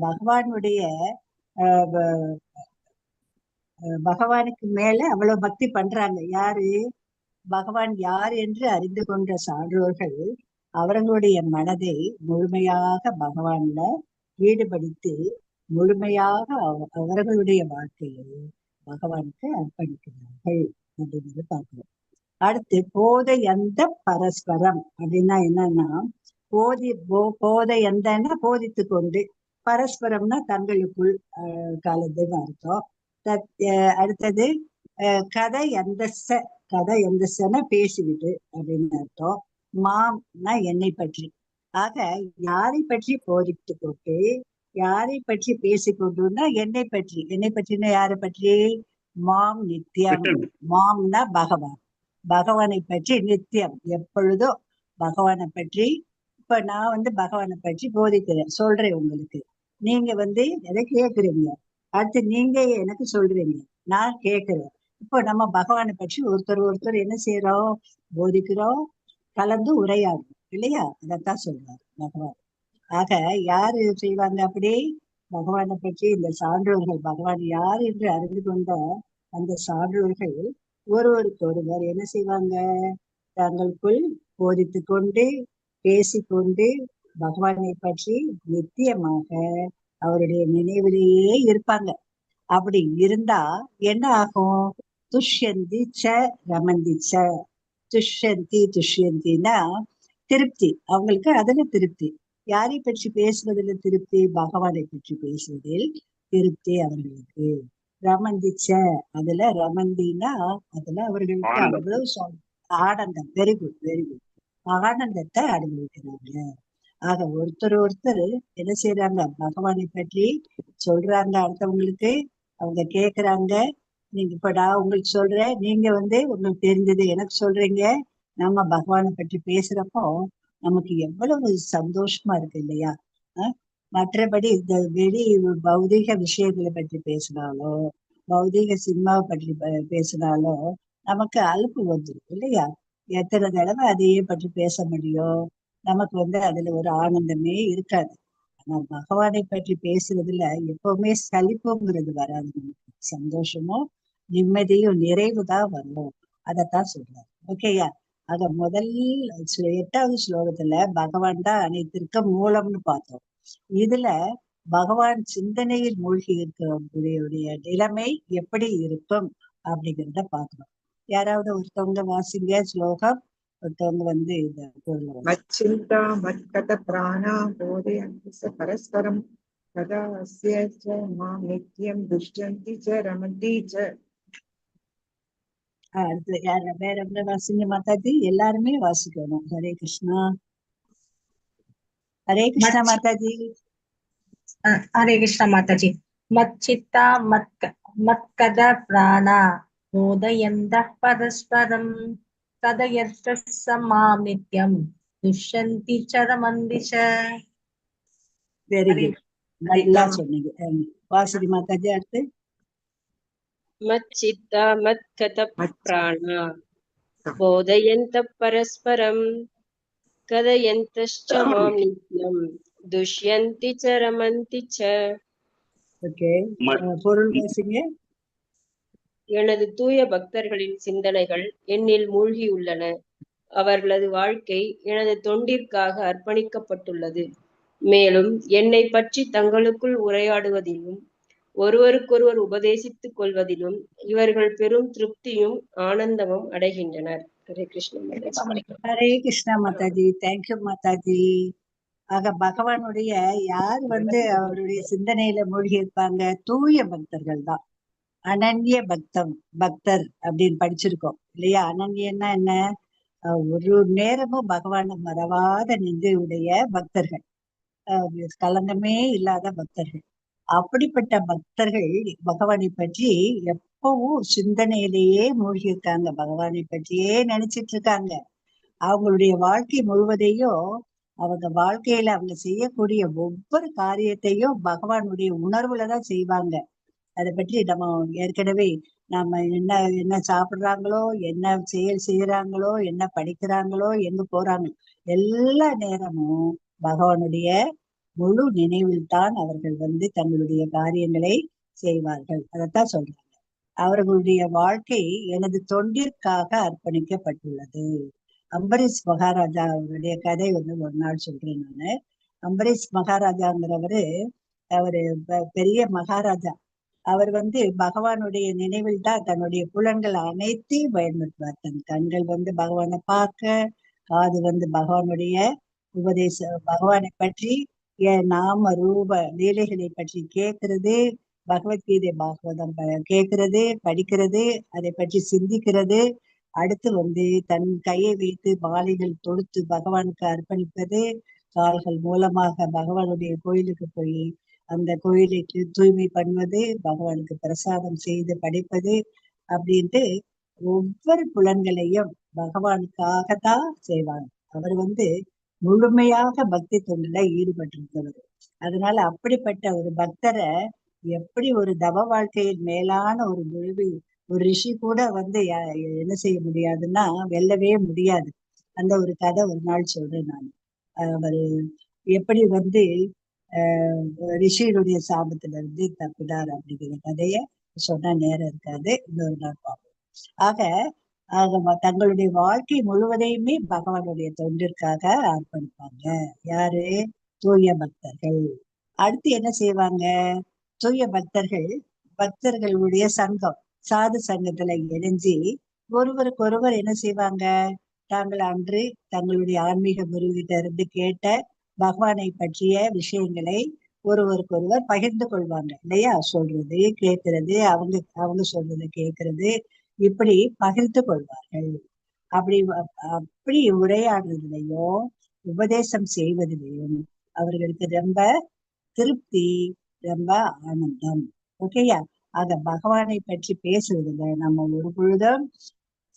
பகவானுடைய பகவானுக்கு மேல அவ்வளவு பக்தி பண்றாங்க. யாரு? பகவான் யார் என்று அறிந்து கொண்ட சான்றோர்கள் அவர்களுடைய மனதை முழுமையாக பகவான்ல ஈடுபடுத்தி முழுமையாக அவர்களுடைய வாழ்க்கையை பகவானுக்கு அர்ப்பணிக்கிறார்கள் அப்படிங்கிறது பார்க்கிறோம். அடுத்து போதயந்த பரஸ்பரம் அப்படின்னா என்னன்னா, போதயந்தன்னா போதித்து கொண்டு, பரஸ்பரம்னா தங்களுக்குள் கலந்துன்னு அர்த்தம். அடுத்தது கதை எந்தசன பேசிக்கிட்டு அப்படின்னு அர்த்தம். மாம்னா என்னை பற்றி. ஆக யாரை பற்றி போதித்து கொண்டு யாரை பற்றி பேசிக்கொண்டுன்னா என்னை பற்றினா யாரை பற்றி? மாம் நித்தியம். மாம்னா பகவானை பற்றி நித்தியம் எப்பொழுதோ பகவானை பற்றி. இப்ப நான் பகவானை பற்றி போதிக்கிறேன், சொல்றேன் உங்களுக்கு. நீங்க எதை கேக்குறீங்க, அடுத்து நீங்க எனக்கு சொல்றீங்க, நான் கேக்குறேன். இப்போ நம்ம பகவானை பற்றி ஒருத்தர் என்ன செய்யறோம்? போதிக்கிறோம், கலந்து உரையாடுறோம் இல்லையா? அதைத்தான் சொல்றாரு பகவான். ஆக யாரு செய்வாங்க அப்படி? பகவானை பற்றி இந்த சான்றோர்கள், பகவான் யார் என்று அறிந்து கொண்ட அந்த சான்றோர்கள் ஒருவருக்கொருவர் என்ன செய்வாங்க? தங்களுக்குள் போதித்து கொண்டு பேசிக்கொண்டு பகவானை பற்றி நித்தியமாக அவருடைய நினைவிலேயே இருப்பாங்க. அப்படி இருந்தா என்ன ஆகும்? துஷ்யந்தி ச ரமந்தி ச. துஷ்யந்தினா திருப்தி, அவங்களுக்கு அதுல திருப்தி. யாரை பற்றி பேசுவதில் திருப்தி? பகவானை பற்றி பேசுவதில் திருப்தி அவர்களுக்கு. ரமந்திச்ச, அதுல ரமந்தினா அதுல அவர்களுக்கு அவ்வளவு ஆனந்தம். வெரி குட் ஆனந்தத்தை அனுபவிக்கிறாங்க. ஆக ஒருத்தர் என்ன செய்யறாங்க? பகவானை பற்றி சொல்றாங்க அடுத்தவங்களுக்கு, அவங்க கேக்குறாங்க. நீங்க இப்ப நான் உங்களுக்கு சொல்றேன், நீங்க உங்களுக்கு தெரிஞ்சது எனக்கு சொல்றீங்க. நம்ம பகவானை பற்றி பேசுறப்போ நமக்கு எவ்வளவு சந்தோஷமா இருக்கு இல்லையா? மற்றபடி இந்த வெளி பௌதீக விஷயங்களை பற்றி பேசினாலோ, பௌதீக சினிமாவை பற்றி பேசினாலோ நமக்கு அலுப்பு வந்துடும் இல்லையா? எத்தனை தடவை அதையே பற்றி பேச முடியும்? நமக்கு அதுல ஒரு ஆனந்தமே இருக்காது. ஆனா பகவானை பற்றி பேசுறதுல எப்பவுமே சலிப்புங்கிறது வராது. நமக்கு சந்தோஷமும் நிம்மதியும் நிறைவுதான் வரும். அதத்தான் சொல்றாரு. ஓகேயா? அத முதல் 8வது ஸ்லோகத்துல பகவான் தான் அனைத்திற்கும் மூலம்னு பார்த்தோம். இதுல பகவான் சிந்தனையில் மூழ்கி இருக்கக்கூடிய நிலைமை எப்படி இருக்கும் அப்படிங்கிறத பார்க்கணும். யாராவது ஒருத்தவங்க வாசிங்க ஸ்லோகம். ஒருத்தவங்க இந்த மச்சிந்தா மத்கத பிராணா போதயந்தி ச பரஸ்பரம் கதா அஸ்ய ச மாம் நித்யம் துஷ்யந்தி ச ரமந்தி ச. அடுத்து வேற எந்த வாசிங்க மாதாஜி? எல்லாருமே வாசிக்கணும். ஹரே கிருஷ்ணா. ஹரே கிருஷ்ணா மாதாஜி. ஹரே கிருஷ்ணா மாதாஜி. மச்சித்தா மத்கத பிராணா போதயந்த பரஸ்பரம் கதயத்த மாம் நித்யம் துஷ்யந்தி ச ரமந்தி ச. வெரி குட், நல்லா சொன்னீங்க. வாசுதி மாதாஜி அடுத்து. மச்சித்தா மத்கத பிராணா போதயந்த பரஸ்பரம் கதயந்தஸ்ச மாம் நித்யம் துஷ்யந்தி ச ரமந்தி ச. ஓகே, பொருள் வாசிங்க. எனது தூய பக்தர்களின் சிந்தனைகள் என்னில் மூழ்கியுள்ளன. அவர்களது வாழ்க்கை எனது தொண்டிற்காக அர்ப்பணிக்கப்பட்டுள்ளது. மேலும் என்னை பற்றி தங்களுக்குள் உரையாடுவதிலும் ஒருவருக்கொருவர் உபதேசித்துக் கொள்வதிலும் இவர்கள் பெரும் திருப்தியும் ஆனந்தமும் அடைகின்றனர். ஹரே கிருஷ்ணா மாதாஜி. ஹரே கிருஷ்ணா மாதாஜி. தேங்க்யூ மாதாஜி. ஆக பகவானுடைய யார் அவருடைய சிந்தனையில மூழ்கி இருப்பாங்க? தூய பக்தர்கள் தான். அனன்ய பக்தர் அப்படின்னு படிச்சிருக்கோம் இல்லையா? அனன்யன்னா என்ன? ஒரு நேரமும் பகவானை மறவாத நெஞ்சுடைய பக்தர்கள், கலங்கமே இல்லாத பக்தர்கள். அப்படிப்பட்ட பக்தர்கள் பகவானை பற்றி எப்பவும் சிந்தனையிலேயே மூழ்கி இருக்காங்க, பகவானை பற்றியே நினைச்சிட்டு இருக்காங்க. அவங்களுடைய வாழ்க்கை முழுவதையும் அவங்க வாழ்க்கையில அவங்க செய்யக்கூடிய ஒவ்வொரு காரியத்தையும் பகவானுடைய உணர்வுலதான் செய்வாங்க. அதை பற்றி நம்ம ஏற்கனவே நம்ம என்ன சாப்பிடுறாங்களோ, என்ன செயல் செய்யறாங்களோ, என்ன படிக்கிறாங்களோ, எங்க போறாங்களோ, எல்லா நேரமும் பகவானுடைய முழு நினைவில் தான் அவர்கள் தங்களுடைய காரியங்களை செய்வார்கள். அதைத்தான் சொல்றாங்க. அவர்களுடைய வாழ்க்கை எனது தொண்டிற்காக அர்ப்பணிக்கப்பட்டுள்ளது. அம்பரீஷ் மகாராஜா அவருடைய கதை ஒரு நாள் சொல்றேன் நானு. அம்பரீஷ் மகாராஜாங்கிறவரு அவரு பெரிய மகாராஜா. அவர் பகவானுடைய நினைவில் தான் தன்னுடைய புலன்கள் அனைத்தையும் பயன்படுத்துவார். தன் கண்கள் பகவானை பார்க்க, காது பகவானுடைய பகவானை பற்றி நாம ரூப லீலைகளை பற்றி கேட்கறது, பகவத்கீதை பாகவதம் கேட்கறது, படிக்கிறது, அதை பற்றி சிந்திக்கிறது, அடுத்து தன் கையை வைத்து மாலைகள் தொடுத்து பகவானுக்கு அர்ப்பணிப்பது, கால்கள் மூலமாக பகவானுடைய கோயிலுக்கு போய் அந்த கோயிலுக்கு தூய்மை பண்ணுவது, பகவானுக்கு பிரசாதம் செய்து படைப்பது அப்படின்ட்டு ஒவ்வொரு புலன்களையும் பகவானுக்காகத்தான் செய்வாங்க. அவர் முழுமையாக பக்தி தொண்டுல ஈடுபட்டிருக்கிறவர். அதனால அப்படிப்பட்ட ஒரு பக்தரை எப்படி ஒரு தவ வாழ்க்கையில் மேலான ஒரு ஒரு ரிஷி கூட என்ன செய்ய முடியாதுன்னா வெல்லவே முடியாது. அந்த ஒரு கதை ஒரு நாள் சொல்றேன் நான். அவர் எப்படி ரிஷியுடைய சாபத்துல இருந்து தப்பினார் அப்படிங்கிற கதைய சொன்னா நேரம் இருக்காது, இன்னொரு நாள் பார்ப்போம். ஆக தங்களுடைய வாழ்க்கை முழுவதையுமே பகவானுடைய தொண்டிற்காக அர்ப்பணிப்பாங்க. யாரு? தூய பக்தர்கள். அடுத்து என்ன செய்வாங்க? தூய பக்தர்களுடைய சங்கம், சாது சங்கத்துல இணைஞ்சு ஒருவருக்கொருவர் என்ன செய்வாங்க? தாங்கள் அன்று தங்களுடைய ஆன்மீக குருவிட்ட இருந்து கேட்ட பகவானை பற்றிய விஷயங்களை ஒருவருக்கொருவர் பகிர்ந்து கொள்வாங்க இல்லையா? சொல்றது, கேட்கறது, அவங்க சொல்றதை கேட்கறது, இப்படி பகிர்ந்து கொள்வார்கள். அப்படி உரையாடுறதுலையும் உபதேசம் செய்வதிலையும் அவர்களுக்கு ரொம்ப திருப்தி, ரொம்ப ஆனந்தம். ஓகேயா? ஆக பகவானை பற்றி பேசுவதில்லை நம்ம ஒரு பொழுதும்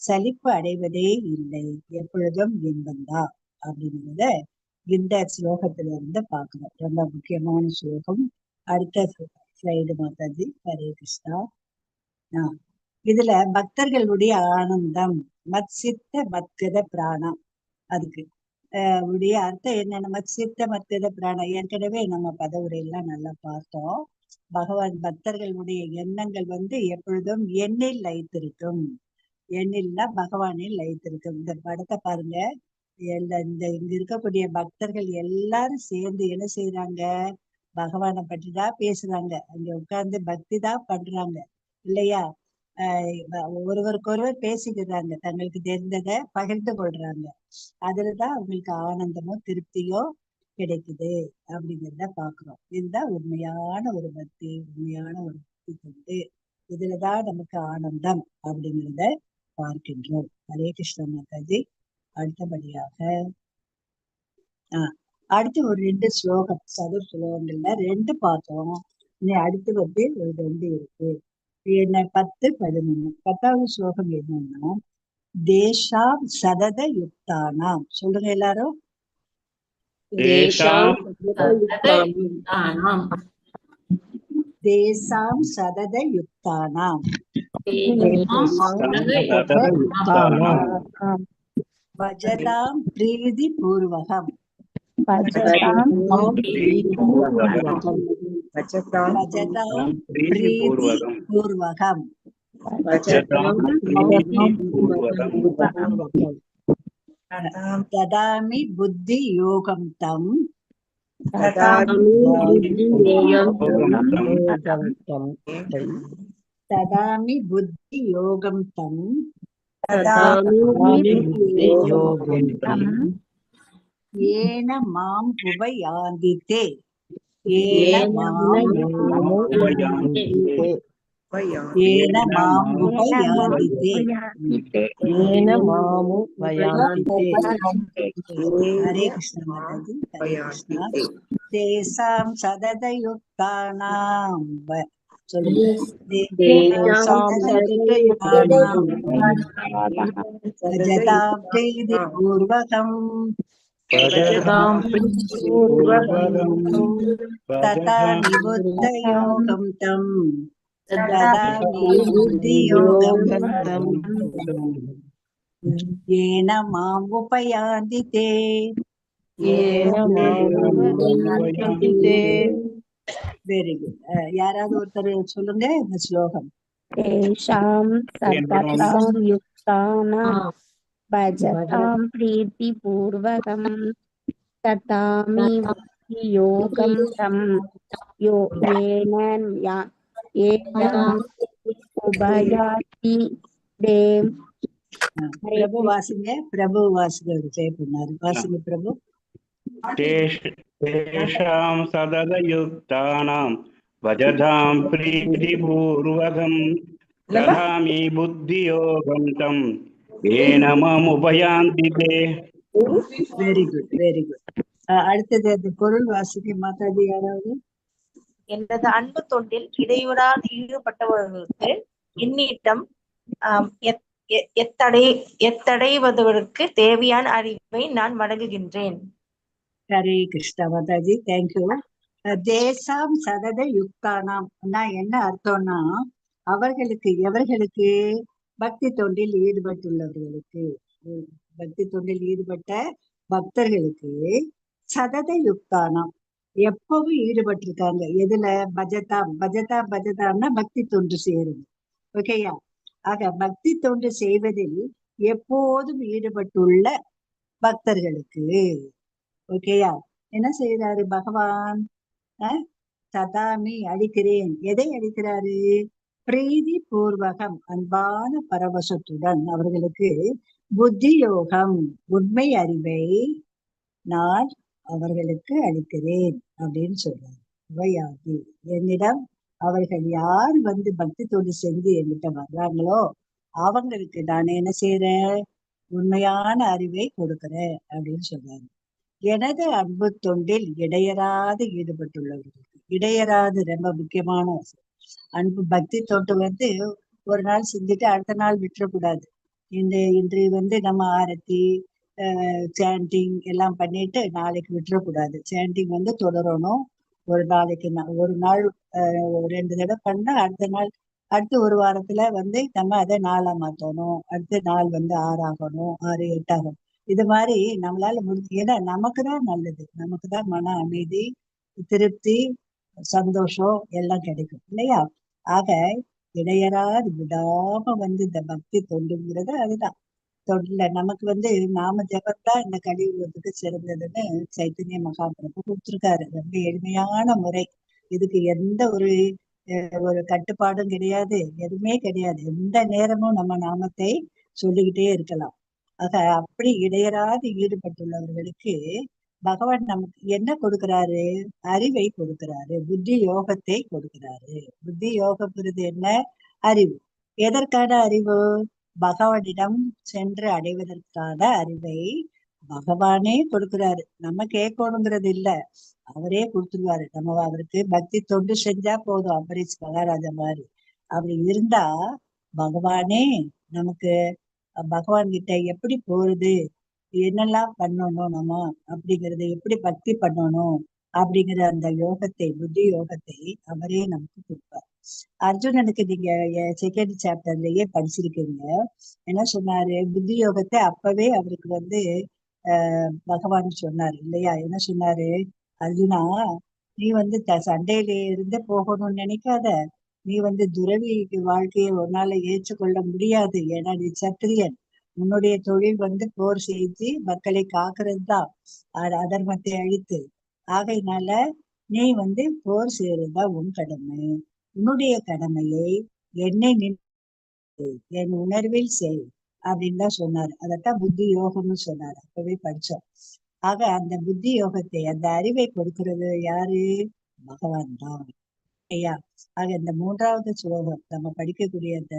சலிப்பு அடைவதே இல்லை, எப்பொழுதும் இன்பம்தான் அப்படிங்கிறத இந்த ஸ்லோகத்துல இருந்து பார்க்கணும். ரொம்ப முக்கியமான ஸ்லோகம். அடுத்த ஸ்லைடு மாதாஜி. ஹரே கிருஷ்ணா. இதுல பக்தர்களுடைய ஆனந்தம், மத்சித்த மத்கத பிராணம், அதுக்கு உடைய அர்த்தம் என்னென்ன? மத்சித்த மத்கத பிராணம் ஏற்கனவே நம்ம பதவுரையெல்லாம் நல்லா பார்த்தோம். பகவான் பக்தர்களுடைய எண்ணங்கள் எப்பொழுதும் எண்ணில் லயித்திருக்கும். எண்ணில்னா பகவானில் லயித்திருக்கும். இந்த படத்தை பாருங்க. இங்க இருக்கக்கூடிய பக்தர்கள் எல்லாரும் சேர்ந்து என்ன செய்யறாங்க? பகவானை பற்றி தான் பேசுறாங்க. அங்க உட்கார்ந்து பக்தி தான் பண்றாங்க இல்லையா? ஒருவருக்கொருவர் பேசிக்கிறாங்க, தங்களுக்கு தெரிந்ததை பகிர்ந்து கொள்றாங்க. அதுலதான் அவங்களுக்கு ஆனந்தமோ திருப்தியோ கிடைக்குது அப்படிங்கிறத பாக்குறோம். இதுதான் உண்மையான ஒரு பக்தி, உண்மையான ஒரு பக்தி தொண்டு. இதுலதான் நமக்கு ஆனந்தம் அப்படிங்கிறத பார்க்கின்றோம். ஹரே கிருஷ்ண மாதாஜி. அடுத்தபடியாக அடுத்து ஒரு 2 ஸ்லோகம், சதுர் ஸ்லோகங்கள்ல 2 பார்த்தோம். இனி அடுத்து ஒரு 2 இருக்கு. என்ன 10, 11. 10வது ஸ்லோகம் என்னன்னா, தேஷாம் சதத யுக்தானாம். சொல்லுங்க எல்லாரும். தேஷாம் தேசாம் சதத யுக்தானாம் பஜதாம் பிரீதி பூர்வகம் பஜதாம் பிரீதி பூர்வகம் ததாமி புத்தி யோகம் தம் ததாமி புத்தி யோகம் தம் ஏன மாம் உபயாந்திதே. ஏன மாம் உபயாந்திதே. ஹரே கிருஷ்ண மாதாஜி. ஹரே கிருஷ்ணா. தேசாம் சததயுக்தானாம் பஜதாம் பிரீதி பூர்வகம் ததாமி புத்த யோகம் தம் ததாமி புத்தி யோகம் தம் ஏன மாம் உபயாந்திதே. Very good. யாராவது ஒருத்தர் சொல்லுங்க இந்த ஸ்லோகம். தேஷாம் சததாம் யுக்தானாம் பஜதாம் பிரீதி பூர்வகம் ததாமி புத்தி யோகம் தம் ஏன உபயாதி தேம். பிரபு வாசிங்க. பிரபு வாசிங்க ஜெய பண்ணாரு. வாசிங்க பிரபு. தேஷாம் சததயுக்தானாம் भजतां प्रीतिपूर्वकं ददामि बुद्धियोगं तं येन मामुपयान्ति ते. Very good very good. அடுத்தது அந்த பொருள் வாசிக்க மாதாஜி யாராவது? எனது அன்பு தொண்டில் இடைவிடாது ஈடுபட்டவர்களுக்கு இன்னிட்டம் எத்தடைவதற்கு தேவையான அறிவை நான் வழங்குகின்றேன். ஹரே கிருஷ்ணா மாதாஜி, தேங்க்யூ. தேசாம் சதத யுக்தானாம் என்ன அர்த்தம்னா, அவர்களுக்கு எவர்களுக்கு பக்தி தொண்டில் ஈடுபட்டுள்ளவர்களுக்கு, பக்தி தொண்டில் ஈடுபட்ட பக்தர்களுக்கு சதத யுக்தானாம் எப்பவும் ஈடுபட்டிருக்காங்க. எதுல? பஜதாம்னா பக்தி தொண்டு செய்யறது. ஓகேயா? ஆக பக்தி தொண்டு செய்வதில் எப்போதும் ஈடுபட்டுள்ள பக்தர்களுக்கு, ஓகேயா, என்ன செய்யறாரு பகவான்? ததாமி அளிக்கிறேன். எதை அளிக்கிறாரு? பிரீதி பூர்வகம் அன்பான பரவசத்துடன் அவர்களுக்கு புத்தி யோகம் உண்மை அறிவை நான் அவர்களுக்கு அளிக்கிறேன் அப்படின்னு சொல்றாரு. வையாகி என்னிடம் அவர்கள் யார் பக்தி தொண்டு செஞ்சு என்கிட்ட வர்றாங்களோ அவங்களுக்கு நான் என்ன செய்யறேன்? உண்மையான அறிவை கொடுக்கிறேன் அப்படின்னு சொல்றாரு. எனது அன்பு தொண்டில் இடையராது ஈடுபட்டுள்ளவர்களுக்கு, இடையராது ரொம்ப முக்கியமான அன்பு பக்தி தொண்டு ஒரு நாள் செஞ்சுட்டு அடுத்த நாள் விட்டுறக்கூடாது. இன்று நம்ம ஆரத்தி சாண்டிங் எல்லாம் பண்ணிட்டு நாளைக்கு விட்டுறக்கூடாது. சாண்டிங் தொடரணும். ஒரு நாளைக்கு ஒரு நாள் 2 தடவை பண்ணா அடுத்த ஒரு வாரத்துல நம்ம அதை 4ஆ மாத்தணும். அடுத்த நாள் 6 ஆகணும், 6, 8 ஆகணும். இது மாதிரி நம்மளால முடிஞ்சு, ஏன்னா நமக்குதான் நல்லது, நமக்குதான் மன அமைதி, திருப்தி, சந்தோஷம் எல்லாம் கிடைக்கும் இல்லையா? ஆக இடையராது விடாம இந்த பக்தி தொண்டுங்கிறது அதுதான். தொண்டுல நமக்கு நாம ஜபத்தான் இந்த கலியுகத்துக்கு சிறந்ததுன்னு சைத்தன்ய மகாபிரபு கொடுத்திருக்காரு. ரொம்ப எளிமையான முறை. இதுக்கு எந்த ஒரு கட்டுப்பாடும் கிடையாது, எதுவுமே கிடையாது. எந்த நேரமும் நம்ம நாமத்தை சொல்லிக்கிட்டே இருக்கலாம். ஆக அப்படி இடையராது ஈடுபட்டுள்ளவர்களுக்கு பகவான் நமக்கு என்ன கொடுக்கிறாரு? அறிவை கொடுக்கிறாரு, புத்தி யோகத்தை கொடுக்கிறாரு. புத்தி யோகம்ங்கிறது என்ன? அறிவு. எதற்கான அறிவு? பகவானிடம் சென்று அடைவதற்கான அறிவை பகவானே கொடுக்கிறாரு. நம்ம கேட்கணுங்கிறது இல்ல, அவரே கொடுத்துருவாரு. நம்ம அவருக்கு பக்தி தொண்டு செஞ்சா போதும். அம்பரீஷ் மகாராஜா மாதிரி அப்படி இருந்தா பகவானே நமக்கு, பகவான் கிட்ட எப்படி போறது, என்னெல்லாம் பண்ணணும் நம்ம அப்படிங்கறத, எப்படி பக்தி பண்ணணும் அப்படிங்கிற அந்த யோகத்தை, புத்தி யோகத்தை அவரே நமக்கு கொடுப்பார். அர்ஜுனனுக்கு நீங்க செகண்ட் சாப்டர்லயே படிச்சிருக்கீங்க. என்ன சொன்னாரு? புத்தி யோகத்தை அப்பவே அவருக்கு பகவான் சொன்னாரு இல்லையா? என்ன சொன்னாரு? அர்ஜுனா, நீ சண்டையில இருந்து போகணும்னு நினைக்காத. நீ துறவி வாழ்க்கையை உன்னால ஏற்றுக்கொள்ள முடியாது. ஏன்னா நீ சத்திரியன். உன்னுடைய தொழில் போர் செய்து மக்களை காக்குறது தான், அதர்மத்தை அழித்து. ஆகையினால நீ போர் செய்யறதுதான் உன் கடமை. உன்னுடைய கடமையை என்னை என் உணர்வில் செய் அப்படின்னு தான் சொன்னாரு. அதத்தான் புத்தி யோகம்னு சொன்னாரு. அப்பவே படிச்சோம். ஆக அந்த புத்தி யோகத்தை, அந்த அறிவை கொடுக்கிறது யாரு? பகவான் தான் ஐயா. ஆக இந்த 3வது ஸ்லோகம் நம்ம படிக்கக்கூடிய அந்த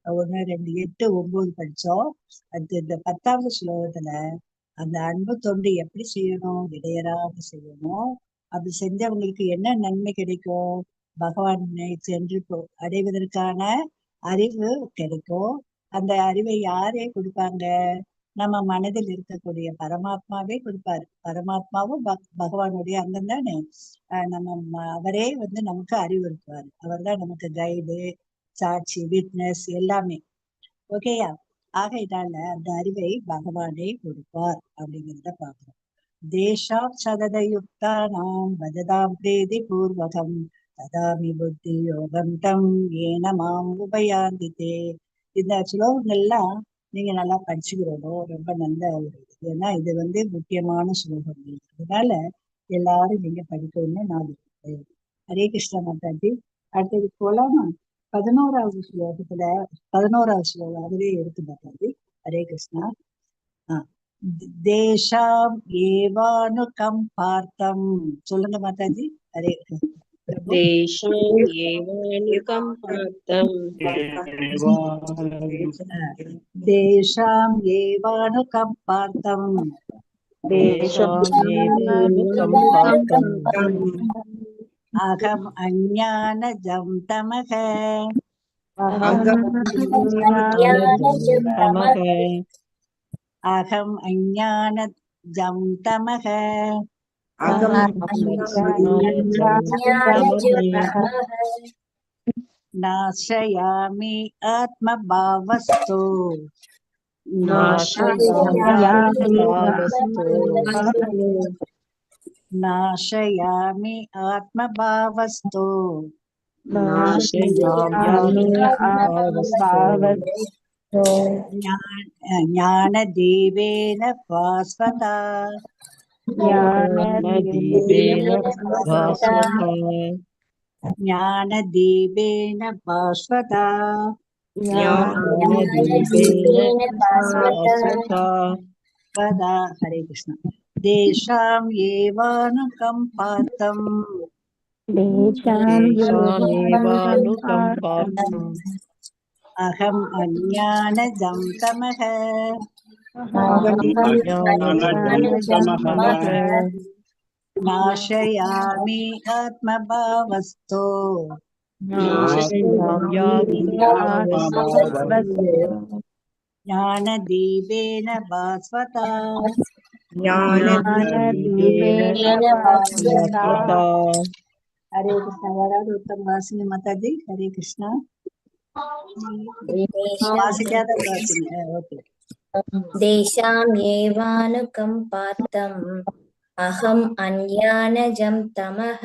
1, 2, 8, 9 படிச்சோம். அது இந்த 10வது ஸ்லோகத்துல அந்த அன்பு தொண்டு எப்படி செய்யணும்? இடையராக செய்யணும். அப்படி செஞ்சவங்களுக்கு என்ன நன்மை கிடைக்கும்? பகவானை சென்று அடைவதற்கான அறிவு கிடைக்கும். அந்த அறிவை யாரே கொடுப்பாங்க? நம்ம மனதில் இருக்கக்கூடிய பரமாத்மாவே கொடுப்பாரு. பரமாத்மாவும் பகவானுடைய அங்கம் தானே. நம்ம அவரே நமக்கு அறிவுறுத்துவாரு. அவர் தான் நமக்கு கைடு, சாட்சி, விட்னஸ் எல்லாமே. ஓகேயா? ஆகையினால அந்த அறிவை பகவானே கொடுப்பார் அப்படிங்கிறத பாக்குறோம். தேசாம் சதத யுக்தானாம் பஜதாம் பிரீதி பூர்வகம் ததாமி புத்தி யோகம் தம் ஏன மாம் உபயாந்திதே. இந்த ஸ்லோகங்கள்லாம் நீங்க நல்லா படிச்சுக்கிறோம். ரொம்ப நல்ல ஒரு இது. ஏன்னா இது முக்கியமான ஸ்லோகங்கள். அதனால எல்லாரும் நீங்க படிக்கணும்னு நான் விரும்புகிறேன். ஹரே கிருஷ்ணா மாதாஜி. அடுத்தது போலாமா? 11வது ஸ்லோகத்துல 11வது ஸ்லோகம் அதுவே இருக்கு மாதாஜி. ஹரே கிருஷ்ணா. தேசாம் ஏவானுகம் பார்த்தம் சொல்லுங்க மாதாஜி. ஹரே பிரபு தேஷாம் ஏவானுகம்பார்த்தம் தேஷாம் ஏவானுகம்பார்த்தம் அகம் அஞ்ஞானஜம் தமக அகம் அஞ்ஞானஜம் தமக நாசயாமி ஆத்மபாவஸ்து நாசயாமி ஆத்மபாவஸ்து ஞானதீபேன பாஸ்வதா ஞானதீபேன பாஸ்வதா வதா. ஹரே கிருஷ்ணா. தேஷாம் ஏவானுகம்பார்த்தம் அகம் அஞ்ஞானஜம் தமக நாசயாமி ஆத்மபாவஸ்து ஞானதீபேன பாஸ்வதா ஹரே கிருஷ்ணா. யாராவது ஒருத்தர் வாசிங்க மாதாஜி. ஹரே கிருஷ்ணா. வாசிக்காத வாசிங்க. ஓகே. தேஷாம் ஏவானுகம்பார்த்தம் அகம் அஞ்ஞானஜம் தமஹ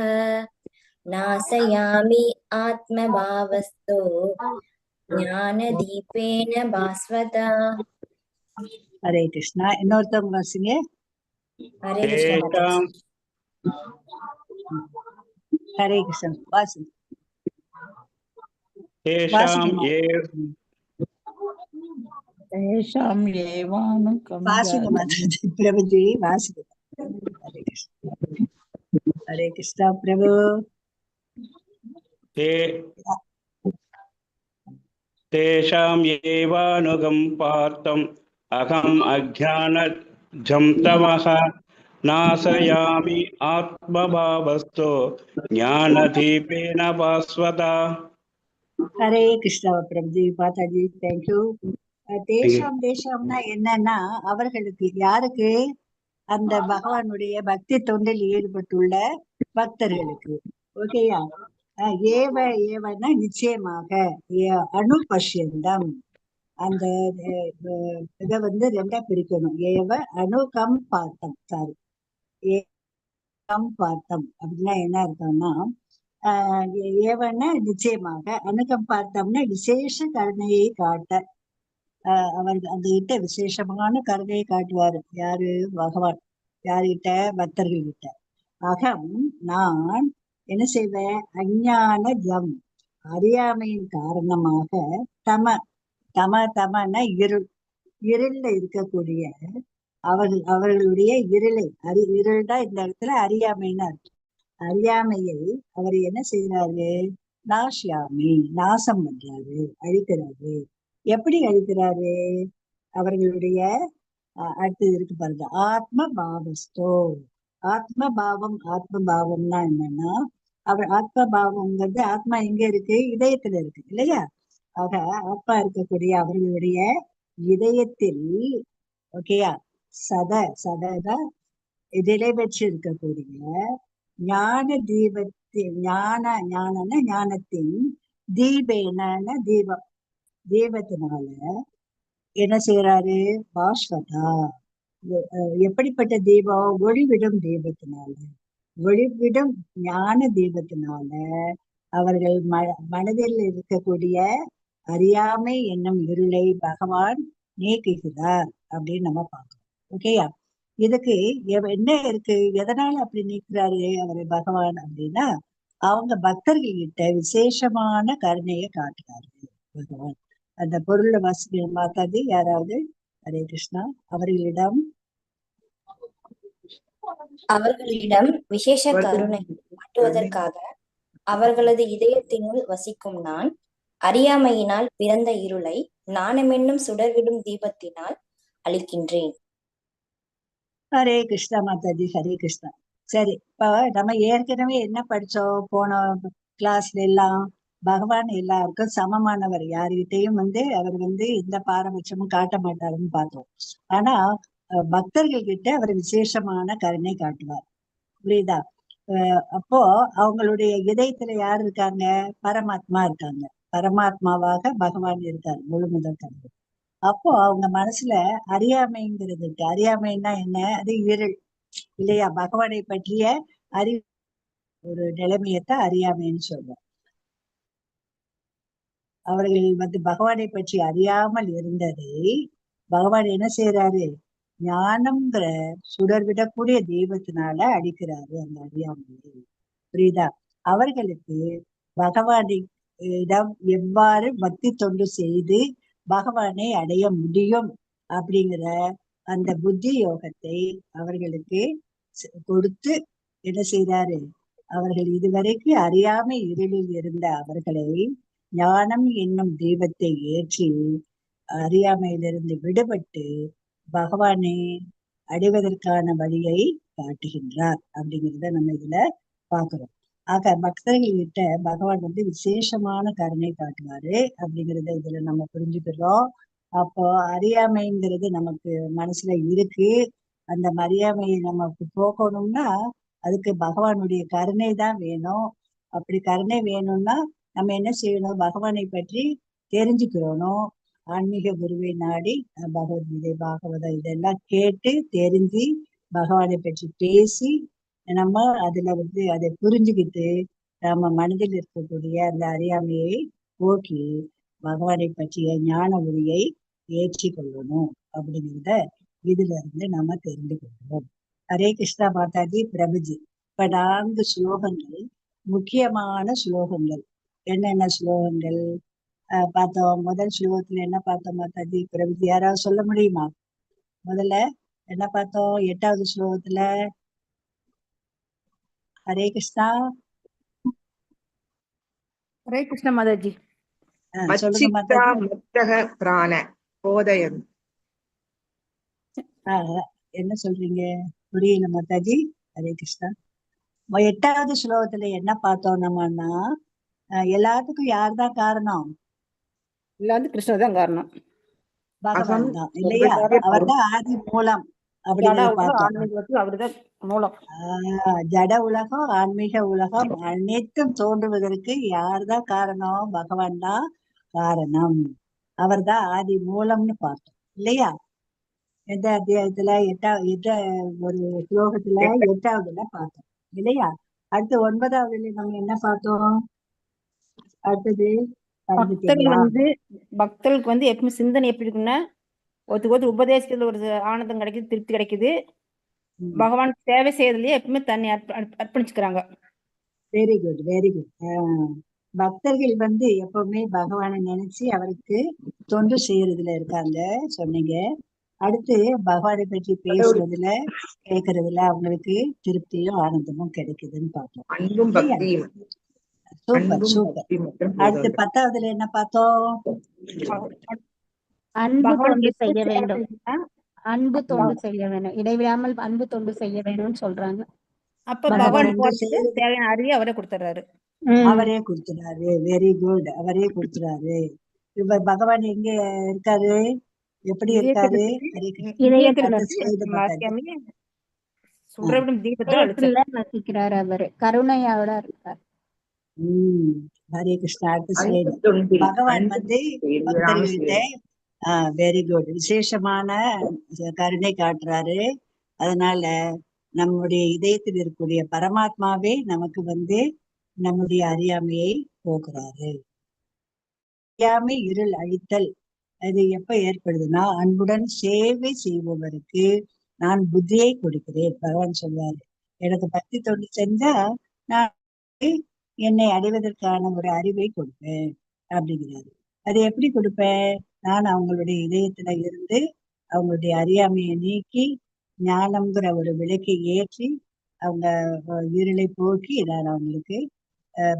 நாசயாமி ஆத்மபாவஸ்து ஞானதீபேன பாஸ்வதா. ஹரே கிருஷ்ணா. இன்னொருத்தவங்க வாசிங்க. ஹரே கிருஷ்ணா. ஹரே கிருஷ்ணா. வாசிங்க. வாசிங்க மாதாஜி. பிரபுஜி வாசிங்க. ஹரே கிருஷ்ணா. ஹரே கிருஷ்ணா. பிரபு தேஷாம் ஏவானுகம்பார்த்தம் அகம் அஜ்ஞானஜம் தமஹ நாசயாமி ஆத்மபாவஸ்து ஞானதீபேன பாஸ்வதா. ஹரே கிருஷ்ணா. பிரபுஜி மாதாஜி தேங்க்யூ. தேஷாம் தேஷம்னா என்னன்னா அவர்களுக்கு, யாருக்கு? அந்த பகவானுடைய பக்தி தொண்டில் ஈடுபட்டுள்ள பக்தர்களுக்கு. ஓகேயா? ஏவ ஏவனா நிச்சயமாக, அனுபஷ்யந்தம். அந்த இதை ரெண்டா பிரிக்கணும். ஏவ அணுகம் பார்த்தம். சாரி, ஏகம் பார்த்தம் அப்படின்னா என்ன அர்த்தம்னா, ஏவன்னா நிச்சயமாக, அணுகம் பார்த்தம்னா விசேஷ கருணையை காட்ட. அவர்கள் அந்த கிட்ட விசேஷமான கருணையை காட்டுவாரு. யாரு? பகவான். யாருகிட்ட? பக்தர்கள் கிட்ட. அகம் நான் என்ன செய்வேன்? அஞ்ஞான ஜம் அறியாமையின் காரணமாக, தம தம தமன இருள், இருள்ல இருக்கக்கூடிய அவர்களுடைய இருளை, இருள் தான் இந்த இடத்துல அறியாமைன்னு அர்த்தம். அறியாமையை அவர் என்ன செய்யறாரு? நாஷ்யாமி, நாசம் பண்றாரு, அழிக்கிறாரு. எப்படி அழிக்கிறாரு? அவர்களுடைய அடுத்தது இருக்கு பாருங்க, ஆத்ம பாவஸ்தோ. ஆத்ம பாவம். ஆத்ம பாவம்னா என்னன்னா, அவர் ஆத்ம பாவம்ங்கிறது, ஆத்மா எங்க இருக்கு? இதயத்துல இருக்கு இல்லையா? ஆக ஆத்மா இருக்கக்கூடிய அவர்களுடைய இதயத்தில், ஓகேயா, சததான் இதிலே வச்சு இருக்கக்கூடிய ஞான தீபத்தின், ஞானம்னா ஞானத்தின், தீபேன தீபம், தீபத்தினால என்ன செய்யறாரு? பாஸ்வதா. எப்படிப்பட்ட தீபம்? ஒளிவிடும் தீபத்தினால, ஒளிவிடும் ஞான தீபத்தினால அவர்கள் மனதில் இருக்கக்கூடிய அறியாமை என்னும் இருளை பகவான் நீக்குகிறார் அப்படின்னு நம்ம பார்க்கணும். ஓகேயா? இதுக்கு என்ன இருக்கு? எதனால அப்படி நீக்கிறாரு அவரை பகவான் அப்படின்னா, அவங்க பக்தர்கள் கிட்ட விசேஷமான கருணையை காட்டுறாரு பகவான். அந்த பொருளை வாசிக்கிற மாதாஜி யாராவது? ஹரே கிருஷ்ணா. அவர்களிடம் விசேஷ கருணை காட்டுவதற்காக அவர்களது இதயத்தினுள் வசிக்கும் நான் அறியாமையினால் பிறந்த இருளை நாணமென்னும் சுடர்விடும் தீபத்தினால் அழிக்கின்றேன். ஹரே கிருஷ்ணா மாதாஜி, ஹரே கிருஷ்ணா. சரி, இப்ப நம்ம ஏற்கனவே என்ன படிச்சோம் போன கிளாஸ்ல எல்லாம்? பகவான் எல்லாருக்கும் சமமானவர், யாருகிட்டையும் அவர் எந்த பாரபட்சமும் காட்ட மாட்டாருன்னு பார்த்தோம். ஆனா பக்தர்கள் கிட்ட அவர் விசேஷமான கருணை காட்டுவார். புரியுதா? அப்போ அவங்களுடைய இதயத்துல யார் இருக்காங்க? பரமாத்மா இருக்காங்க. பரமாத்மாவாக பகவான் இருக்காரு, முழு முதல் கடவுள். அப்போ அவங்க மனசுல அறியாமைங்கிறது இருக்கு. அறியாமைன்னா என்ன? அது இருள் இல்லையா? பகவானை பற்றிய அறிவு ஒரு நிலைமையத்தான் அறியாமைன்னு சொல்றோம். அவர்கள் பகவானை பற்றி அறியாமல் இருந்ததை பகவான் என்ன செய்யறாரு? ஞானம்ங்கிற சுடர்விடக்கூடிய தெய்வத்தினால அடிக்கிறாரு அந்த அறியாமையை. புரியுதா? அவர்களுக்கு பகவானிடம் எவ்வாறு பக்தி தொண்டு செய்து பகவானை அடைய முடியும் அப்படிங்கிற அந்த புத்தி யோகத்தை அவர்களுக்கு கொடுத்து என்ன செய்தாரு? அவர்கள் இதுவரைக்கு அறியாமை இருளில் இருந்த அவர்களை ஞானம் என்னும் தெய்வத்தை ஏற்றி அறியாமையிலிருந்து விடுபட்டு பகவானை அடைவதற்கான வழியை காட்டுகின்றார் அப்படிங்கிறத நம்ம இதுல பாக்குறோம். ஆக பக்தர்கள்கிட்ட பகவான் விசேஷமான கருணை காட்டுவாரு அப்படிங்கிறத இதுல நம்ம புரிஞ்சுக்கிறோம். அப்போ அறியாமைங்கிறது நமக்கு மனசுல இருக்கு. அந்த அறியாமையை நமக்கு போக்கணும்னா அதுக்கு பகவானுடைய கருணை தான் வேணும். அப்படி கருணை வேணும்னா நம்ம என்ன செய்யணும்? பகவானை பற்றி தெரிஞ்சுக்கிறோம். ஆன்மீக குருவை நாடி பகவத்கீதை, பாகவதம் இதெல்லாம் கேட்டு தெரிஞ்சு பகவானை பற்றி பேசி நம்ம அதுல அதை புரிஞ்சுக்கிட்டு நம்ம மனதில் இருக்கக்கூடிய அந்த அறியாமையை போக்கி பகவானை பற்றிய ஞான ஒளியை ஏற்றி கொள்ளணும் அப்படிங்கிறத இதுல இருந்து நம்ம தெரிந்து கொள்வோம். ஹரே கிருஷ்ணா மாதாஜி, பிரபுஜி. இப்ப 4 ஸ்லோகங்கள், முக்கியமான ஸ்லோகங்கள். என்னென்ன ஸ்லோகங்கள் பார்த்தோம்? முதல் ஸ்லோகத்துல என்ன பார்த்தோம் மாதாஜி, பிரபுஜி? யாராவது சொல்ல முடியுமா? முதல்ல என்ன பார்த்தோம் 8வது ஸ்லோகத்துல? ஹரே கிருஷ்ணா. ஹரே கிருஷ்ண மாதாஜி. சொல்லுங்க மாதாஜி. முக்தக பிராண போதயம். என்ன சொல்றீங்க? புரியல மாதாஜி. ஹரே கிருஷ்ணா. 8வது ஸ்லோகத்துல என்ன பார்த்தோம் நம்மன்னா, எல்லாத்துக்கும் யார் தான் காரணம்? கிருஷ்ணர் தான் காரணம். பகவான் தான் இல்லையா? அவர் தான் ஆதி மூலம் அப்படிங்கிறத பார்த்தோம். அவருதான் மூலம். ஜட உலகம், ஆன்மீக உலகம் அனைத்தும் தோன்றுவதற்கு யார்தான் காரணம்? பகவான் தான் காரணம். அவர் தான் ஆதி மூலம்னு பார்த்தோம் இல்லையா? எந்த அத்தியாயத்துல? ஒரு ஸ்லோகத்துல 8வதுல பார்த்தோம் இல்லையா? அடுத்து 9வதுல நம்ம என்ன பார்த்தோம்? அடுத்தது பக்தர்களுக்கு எப்பவுமே சிந்தனை எப்படி இருக்குன்னா, ஒருத்தருக்கு உபதேசத்துல ஒரு ஆனந்தம் கிடைக்குது, திருப்தி கிடைக்குது. பகவான் சேவை செய்யறதுலயே எப்பவுமே தன்னை அர்ப்பணிச்சுக்கிறாங்க. Very good, very good. பக்தர்கள் எப்பவுமே பகவானை நினைச்சு அவருக்கு தொண்டு செய்யறதுல இருக்காங்க சொன்னீங்க. அடுத்து பகவானை பற்றி பேசுறதுல கேட்கறதுல அவங்களுக்கு திருப்தியும் ஆனந்தமும் கிடைக்குதுன்னு பார்த்தோம். Super super. அடுத்து 10வதுல என்ன பார்த்தோம்? அன்பு தொண்டு செய்ய வேண்டும். அன்பு தொண்டு செய்ய வேணும், இடைவிடாமல் அன்பு தொண்டு செய்ய வேணும்னு சொல்றாங்க. அப்ப பகவான் தேவையான அறிவை அவரே கொடுத்துறாரு. அவரே கொடுத்துறாரு. Very good. அவரே கொடுத்துறாரு. இப்ப பகவான் எங்க இருக்காரு? எப்படி இருக்காரு? வசிக்கிறார். அவரு கருணையோட இருக்கார். ஹரே கிருஷ்ணா. பகவான் பக்தர்கள்கிட்ட வெரி குட் விசேஷமான கருணை காட்டுறாரு. அதனால நம்முடைய இதயத்தில் இருக்கக்கூடிய பரமாத்மாவே நமக்கு நம்முடைய அறியாமையை போக்குறாரு. அறியாமை இருள் அழித்தல் அது எப்ப ஏற்படுதுன்னா, அன்புடன் சேவை செய்பவருக்கு நான் புத்தியை கொடுக்கிறேன். பகவான் சொல்வாரு, எனக்கு பக்தி தொண்டு செஞ்சா நான் என்னை அடைவதற்கான ஒரு அறிவை கொடுப்பேன் அப்படிங்கிறாரு. அது எப்படி கொடுப்பேன்? நான் அவங்களுடைய இதயத்துல இருந்து அவங்களுடைய அறியாமையை நீக்கி ஞானம்ங்கிற ஒரு விளக்கை ஏற்றி அவங்க இருளை போக்கி நான் அவங்களுக்கு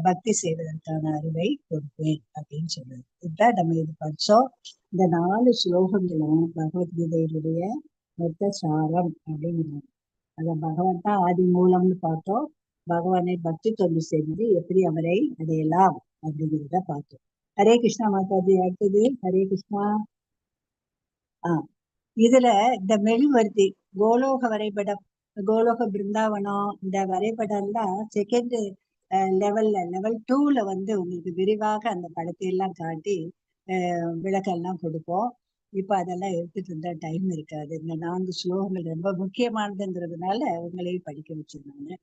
பக்தி செய்வதற்கான அறிவை கொடுப்பேன் அப்படின்னு சொல்றது. இதுதான் நம்ம இது படிச்சோம். இந்த 4 ஸ்லோகங்களும் பகவத்கீதையினுடைய மொத்த சாரம் அப்படிங்கிறாங்க. அத பகவான் தான் ஆதி மூலம்னு பார்த்தோம். பகவானை பக்தி தொண்டு செய்து எப்படி அவரை அடையலாம் அப்படிங்கிறத பார்த்தோம். ஹரே கிருஷ்ணா மாதாஜி. அடுத்தது ஹரே கிருஷ்ணா. இதுல இந்த மெழுகுவர்த்தி கோலோக வரைபடம், கோலோக பிருந்தாவனம், இந்த வரைபடம்லாம் செகண்ட் லெவல் 2ல வந்து உங்களுக்கு விரிவாக அந்த படத்தை எல்லாம் காட்டி விளக்கெல்லாம் கொடுப்போம். இப்ப அதெல்லாம் எடுத்துட்டு இருந்தா டைம் இருக்காது. இந்த 4 ஸ்லோகங்கள் ரொம்ப முக்கியமானதுங்கிறதுனால உங்களையும் படிக்க வச்சிருந்தாங்க.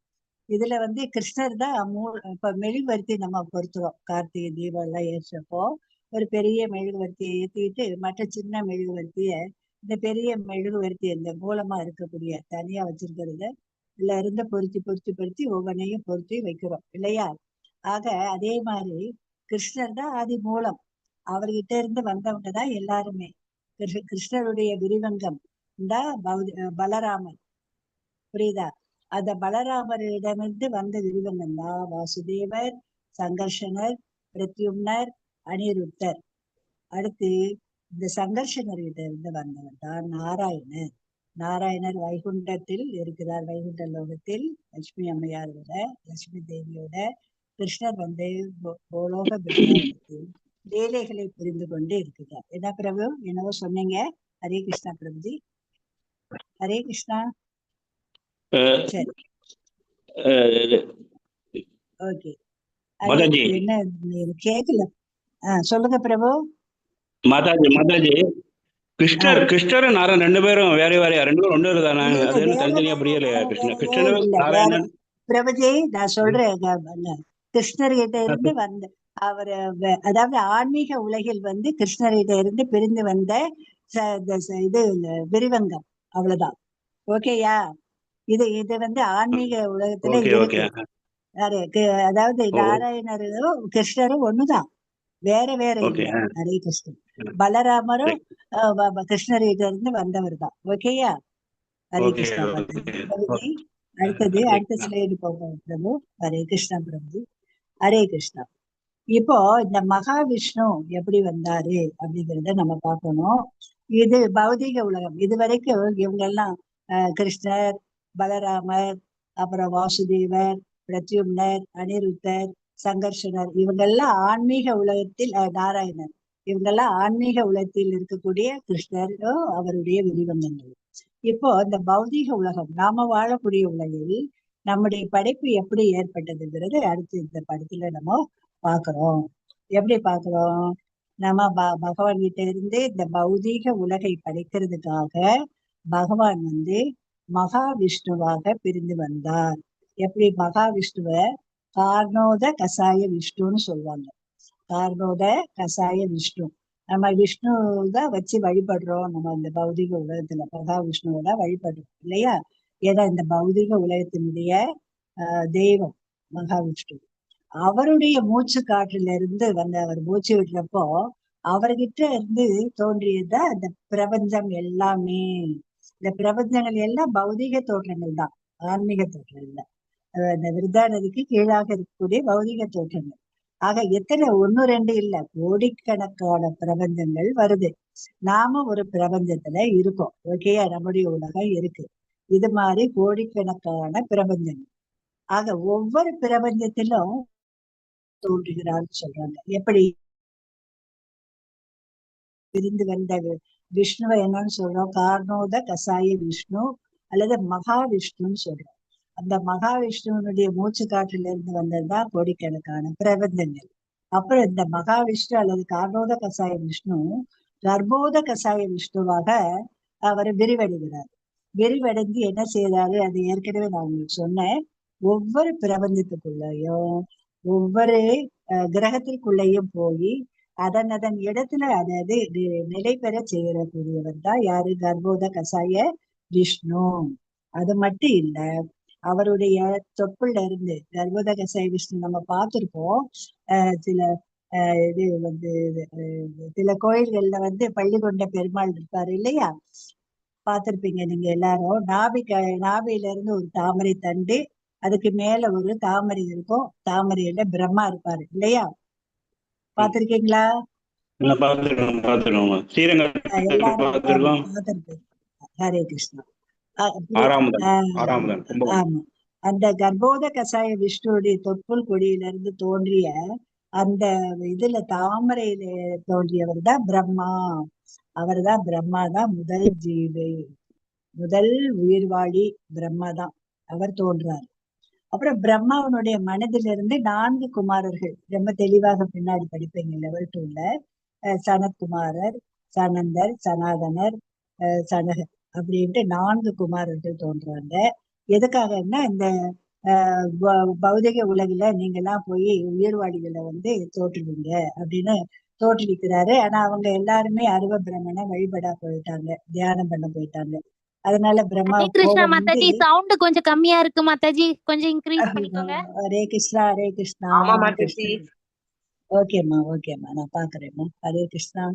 இதுல வந்து கிருஷ்ணர் தான் இப்ப மெழுகுவர்த்தி நம்ம பொறுத்துறோம். கார்த்திகை தீபம் எல்லாம் ஏற்றப்போ ஒரு பெரிய மெழுகுவர்த்தியை ஏற்றிட்டு மற்ற சின்ன மெழுகுவர்த்திய இந்த பெரிய மெழுகுவர்த்தி இந்த மூலமா இருக்கக்கூடிய தனியா வச்சிருக்கிறத இதுல இருந்து பொருத்தி ஒவ்வொன்றையும் பொருத்தி வைக்கிறோம் இல்லையா? ஆக அதே மாதிரி கிருஷ்ணர் தான் ஆதி மூலம். அவர்கிட்ட இருந்து வந்தவங்க தான் எல்லாருமே. கிருஷ்ணருடைய விரிவங்கம் இந்த பலராமர், புரியுதா? அந்த பலராமரிடமிருந்து வந்த விரிவங்கம் தான் வாசுதேவர், சங்கர்ஷனர், பிரத்யும்னர், அனிருத்தர். அடுத்து இந்த சங்கர்ஷனர்கிட்ட இருந்து வந்தவர் தான் நாராயணர். நாராயணர் வைகுண்டத்தில் இருக்கிறார். வைகுண்ட லோகத்தில் லட்சுமி அம்மையாரோட, லட்சுமி தேவியோட கிருஷ்ணர் வந்து கோலோக பிருந்தாவனத்தில் லீலைகளை புரிந்து கொண்டு இருக்கிறார். என்ன பிரபு என்னவோ சொன்னீங்க? ஹரே கிருஷ்ணா பிரபுஜி. ஹரே கிருஷ்ணா. சரி, ஓகே. என்ன கேட்கல? சொல்லுங்க பிரபு. மாதாஜி கிருஷ்ணர் நாராயணன் 2 பேரும் வேற வேறையா? 2 பேரும் ஒண்ணு தானே? அது என்ன தனித்தனியா புரியலையா? கிருஷ்ணர் நாராயணன். பிரபுஜி நான் சொல்றேன், கிருஷ்ணர் கிட்ட இருந்து வந்த அவர், அதாவது ஆன்மீக உலகில் வந்து கிருஷ்ணர்கிட்ட இருந்து பிரிந்து வந்த இது விரிவங்கம், அவ்வளவுதான். ஓகேயா? இது வந்து ஆன்மீக உலகத்துல இருக்கு. அதாவது நாராயணரும் கிருஷ்ணரும் ஒண்ணுதான், வேற வேற இல்லை. ஹரே கிருஷ்ணன். பலராமரும் கிருஷ்ணர்கிட்ட இருந்து வந்தவர் தான். ஓகேயா? ஹரே கிருஷ்ணா. அடுத்த ஸ்லைடு போகும் பிரபு. ஹரே கிருஷ்ணா பிரபு. ஹரே கிருஷ்ணா. இப்போ இந்த மகாவிஷ்ணு எப்படி வந்தாரு அப்படிங்கிறத நம்ம பார்க்கணும். இது பௌதிக உலகம். இது வரைக்கும் இவங்க எல்லாம் கிருஷ்ணர், பலராமர், அப்புறம் வாசுதேவர், பிரத்யும்னர், அனிருத்தர், சங்கர்ஷனர், இவங்கெல்லாம் ஆன்மீக உலகத்தில், நாராயணர், இவங்கெல்லாம் ஆன்மீக உலகத்தில் இருக்கக்கூடிய கிருஷ்ணரோ அவருடைய விரிவங்கங்கள். இப்போ இந்த பௌதிக உலகம், நாம வாழக்கூடிய உலகில் நம்முடைய படைப்பு எப்படி ஏற்பட்டதுங்கிறது அடுத்து இந்த படத்துல நம்ம பாக்குறோம். எப்படி பாக்குறோம்? நம்ம பகவான் கிட்ட இருந்து இந்த பௌதீக உலகை படைக்கிறதுக்காக பகவான் வந்து மகாவிஷ்ணுவாக பிரிந்து வந்தார். எப்படி? மகாவிஷ்ணுவ கார்ணோத கசாய விஷ்ணுன்னு சொல்லுவாங்க. கார்ணோத கசாய விஷ்ணு. நம்ம விஷ்ணு தான் வச்சு வழிபடுறோம். நம்ம இந்த பௌதிக உலகத்துல மகாவிஷ்ணுவை தான் வழிபடுறோம் இல்லையா? ஏன்னா இந்த பௌதிக உலகத்தினுடைய தெய்வம் மகாவிஷ்ணு. அவருடைய மூச்சு காற்றுல இருந்து வந்து அவர் மூச்சு விடுறப்போ அவர்கிட்ட இருந்து தோன்றியதுதான் இந்த பிரபஞ்சம் எல்லாமே. இந்த பிரபஞ்சங்கள் எல்லாம் பௌதிக தோற்றங்கள் தான், ஆன்மீக தோற்றம் இல்லை. இந்த விருதா நதிக்கு கீழாக இருக்கக்கூடிய பௌதிக தோற்றங்கள். ஆக எத்தனை 1 2 இல்ல, கோடிக்கணக்கான பிரபஞ்சங்கள் வருது. நாம ஒரு பிரபஞ்சத்துல இருக்கோம். ஓகேயா? நம்முடைய உலகம் இருக்கு. இது மாதிரி கோடிக்கணக்கான பிரபஞ்சங்கள். ஆக ஒவ்வொரு பிரபஞ்சத்திலும் தோன்றுகிறான்னு சொல்றாங்க. எப்படி? பிரிந்து வந்த விஷ்ணுவை என்னன்னு சொல்றோம்? கார்ணோத கசாய விஷ்ணு அல்லது மகாவிஷ்ணுன்னு சொல்றோம். அந்த மகாவிஷ்ணுவனுடைய மூச்சு காற்றுல இருந்து வந்ததுதான் கோடிக்கணக்கான பிரபந்தங்கள். அப்புறம் இந்த மகாவிஷ்ணு அல்லது கார்ணோத கசாய விஷ்ணு கர்ப்போத கசாய விஷ்ணுவாக அவர் விரிவடைகிறார். விரிவடைந்து என்ன செய்யறாரு? அது ஏற்கனவே நான் உங்களுக்கு சொன்னேன். ஒவ்வொரு பிரபஞ்சத்துக்குள்ளேயும் ஒவ்வொரு கிரகத்திற்குள்ளேயும் போய் அதன் இடத்துல அதாவது நிலை பெற செய்யக்கூடியவர் தான் யாரு? கர்ப்போத கசாய விஷ்ணு. அது மட்டும் இல்ல, அவருடைய தொப்புள்ள இருந்து கர்ப்போத கசாய விஷ்ணு நம்ம பார்த்திருப்போம். சில இது வந்து சில கோயில்கள்ல வந்து பள்ளி கொண்ட பெருமாள் இருப்பாரு இல்லையா? பார்த்திருப்பீங்க நீங்க எல்லாரும். நாபியில இருந்து ஒரு தாமரை தண்டு அதுக்கு மேல ஒரு தாமரை இருக்கும், தாமரையில பிரம்மா இருப்பாரு இல்லையா? பாத்திருக்கீங்களா? பாத்துருக்கோம் ஸ்ரீரங்கம் எல்லாரும் பார்த்திருக்கோம். பார்த்திருப்பீங்க. ஹரே கிருஷ்ணா. ஆறாம் ஆமா, அந்த கர்ப்போத கசாய விஷ்ணுடைய தொப்புள் கொடியிலிருந்து தோன்றிய அந்த இதுல தாமரையில தோன்றியவர் தான் பிரம்மா. அவர் தான் பிரம்மா தான் முதல் ஜீவி, முதல் உயிர்வாழி பிரம்மா தான். அவர் தோன்றார். அப்புறம் பிரம்மாவனுடைய மனதிலிருந்து 4 குமாரர்கள், ரொம்ப தெளிவாக பின்னாடி படிப்பீங்க லெவல் 2ல. சனத்குமாரர், சனந்தர், சனாதனர், சனகர் அப்படின்ட்டு 4 குமாரர்கள் தோன்றாங்க. எதுக்காகன்னா இந்த பௌதிக உலகில நீங்க எல்லாம் போய் உயிர்வாழிகளை தோற்றுவீங்க அப்படின்னு தோற்றுவிக்கிறாரு. ஆனா அவங்க எல்லாருமே அருவ பிரம்மனை வழிபடா போயிட்டாங்க, தியானம் பண்ண போயிட்டாங்க. அதனால பிரம்மா கிருஷ்ணா மாதாஜி, சவுண்ட் கொஞ்சம் கம்மியா இருக்கு மாதாஜி, கொஞ்சம் இன்க்ரீஸ் பண்ணிக்கோங்க. ஹரே கிருஷ்ணா, ஹரே கிருஷ்ணா. ஆமா மாதாஜி. ஓகேம்மா, ஓகேம்மா, நான் பாக்குறேம்மா. ஹரே கிருஷ்ணா,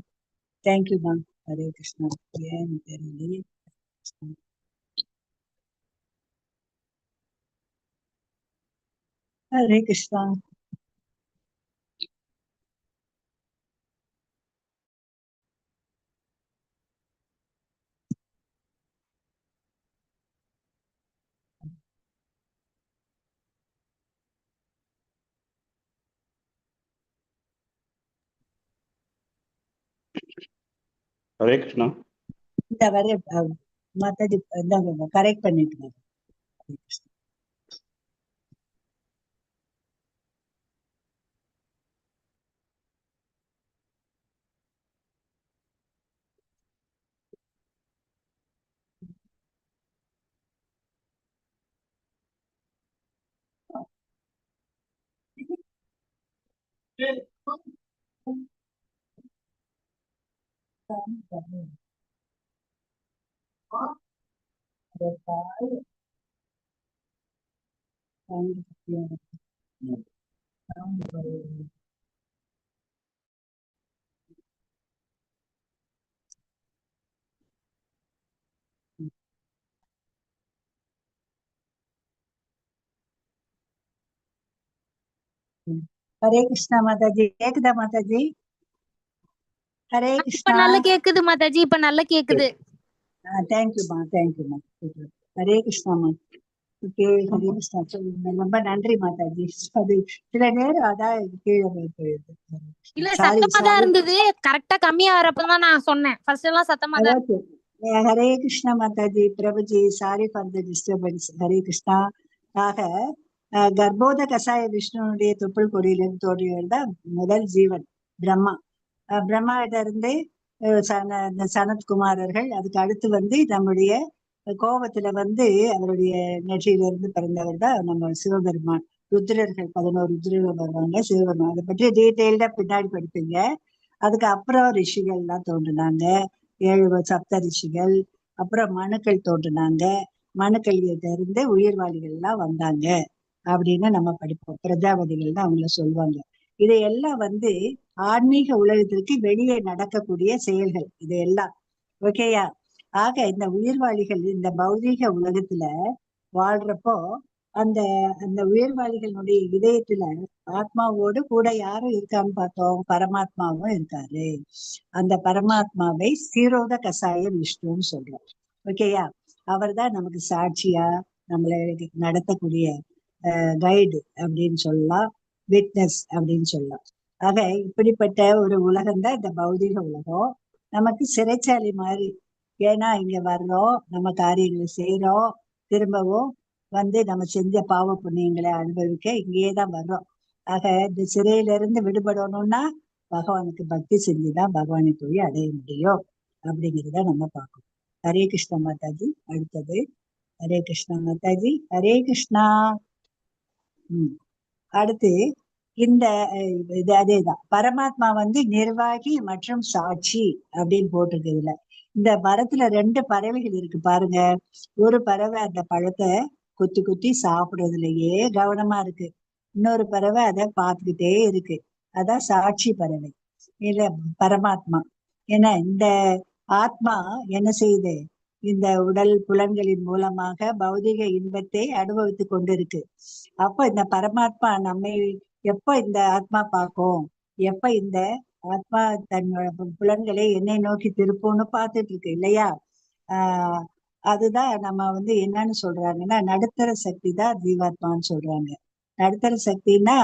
தேங்க்யூம்மா. ஹரே கிருஷ்ணா. ஏன்னு தெரியலையே. ஹரே கிருஷ்ணா. ஹரே கிருஷ்ணா. இந்த வரை மாதாஜி கரெக்ட் பண்ணிட்டு ஹரே கிருஷ்ணா. ஹரே கிருஷ்ணா மாதாஜி, கேக்குதா மாதாஜி? ஹரே இப்ப கிருஷ்ணா. நல்லா கேக்குது மாதாஜி, இப்ப நல்லா கேக்குது. தேங்க்யூமா, தேங்க்யூமா. ஹரே கிருஷ்ணாமா. ஓகே, ஹரே கிருஷ்ணா. ரொம்ப நன்றி மாதாஜி. அது சில நேரம் அதான் கீழே போயிடுது. இல்ல சாரி சத்தமா தான் இருந்தது, கரெக்டா கம்மியா வரப்பதான் நான் சொன்னேன். ஃபர்ஸ்ட் எல்லாம் சத்தமா தான். Okay. Hare Krishna Mataji, Prabhuji, sorry for the disturbance. Hare Krishna. ஆக கர்ப்போத கசாய விஷ்ணுனுடைய தொப்புள் கொடியிலிருந்து தோன்றியவர் தான் முதல் ஜீவன் பிரம்மா. பிரம்மாவிட்ட இருந்து சனத்குமாரர்கள், அதுக்கு அடுத்து நம்முடைய கோபத்துல அவருடைய நெற்றியிலிருந்து பிறந்தவர் தான் நம்ம சிவபெருமான். ருத்ரர்கள் 11 ருத்ரர்கள் வருவாங்க சிவபெருமான். அதை பற்றி டீட்டெயில்டா பின்னாடி படிப்பீங்க. அதுக்கு அப்புறம் ரிஷிகள் எல்லாம் தோன்றினாங்க, 7 சப்த ரிஷிகள். அப்புறம் மனுக்கள் தோன்றினாங்க, மனுக்கள் இருந்து உயிர்வாளிகள் எல்லாம் வந்தாங்க அப்படின்னு நம்ம படிப்போம். பிரஜாபதிகள் தான் அவங்கள சொல்லுவாங்க. இதையெல்லாம் ஆன்மீக உலகத்திற்கு வெளியே நடக்கக்கூடிய செயல்கள் இதையெல்லாம். ஓகேயா? ஆக இந்த உயிர்வாளிகள் இந்த பௌதீக உலகத்துல வாழ்றப்போ அந்த அந்த உயிர்வாளிகளுடைய இதயத்துல ஆத்மாவோடு கூட யாரும் இருக்கான்னு பார்த்தோம், பரமாத்மாவும் இருக்காரு. அந்த பரமாத்மாவை ஸ்ரீரோத கசாய விஷ்ணுன்னு சொல்றோம். ஓகேயா? அவர் தான் நமக்கு சாட்சியா நம்மளை நடத்தக்கூடிய கைடு அப்படின்னு சொல்லலாம், விட்னஸ் அப்படின்னு சொல்லலாம். ஆக இப்படிப்பட்ட ஒரு உலகம் தான் இந்த பௌதிக உலகம். நமக்கு சிறைச்சாலை மாதிரி. ஏன்னா இங்க வர்றோம், நம்ம காரியங்களை செய்யறோம், திரும்பவும் நம்ம செஞ்ச பாவ புண்ணியங்களை அனுபவிக்க இங்கேயேதான் வர்றோம். ஆக இந்த சிறையிலிருந்து விடுபடணும்னா பகவானுக்கு பக்தி செஞ்சுதான் பகவானை போய் அடைய முடியும் அப்படிங்கிறத நம்ம பார்க்கணும். ஹரே கிருஷ்ணா மாதாஜி. அடுத்தது ஹரே கிருஷ்ணா மாதாஜி. ஹரே கிருஷ்ணா. அடுத்து இந்த இது அதேதான். பரமாத்மா நிர்வாகி மற்றும் சாட்சி அப்படின்னு போட்டிருக்குதுல. இந்த மரத்துல 2 பறவைகள் இருக்கு பாருங்க. ஒரு பறவை அந்த பழத்தை குத்தி குத்தி சாப்பிடுறதுலயே கவனமா இருக்கு, இன்னொரு பறவை அதை பார்த்துக்கிட்டே இருக்கு. அதான் சாட்சி பறவை இல்ல பரமாத்மா. ஏன்னா இந்த ஆத்மா என்ன செய்யுது, இந்த உடல் புலன்களின் மூலமாக பௌதிக இன்பத்தை அனுபவித்துக் கொண்டிருக்கு. அப்ப இந்த பரமாத்மா நம்மை எப்ப இந்த ஆத்மா பார்க்கும், எப்ப இந்த ஆத்மா தன்னோட புலன்களை என்னை நோக்கி திருப்பும்னு பார்த்துட்டு இருக்கு இல்லையா? அதுதான் நம்ம என்னன்னு சொல்றாங்கன்னா, நடுத்தர சக்தி தான் ஜீவாத்மான்னு சொல்றாங்க. நடுத்தர சக்தின்னா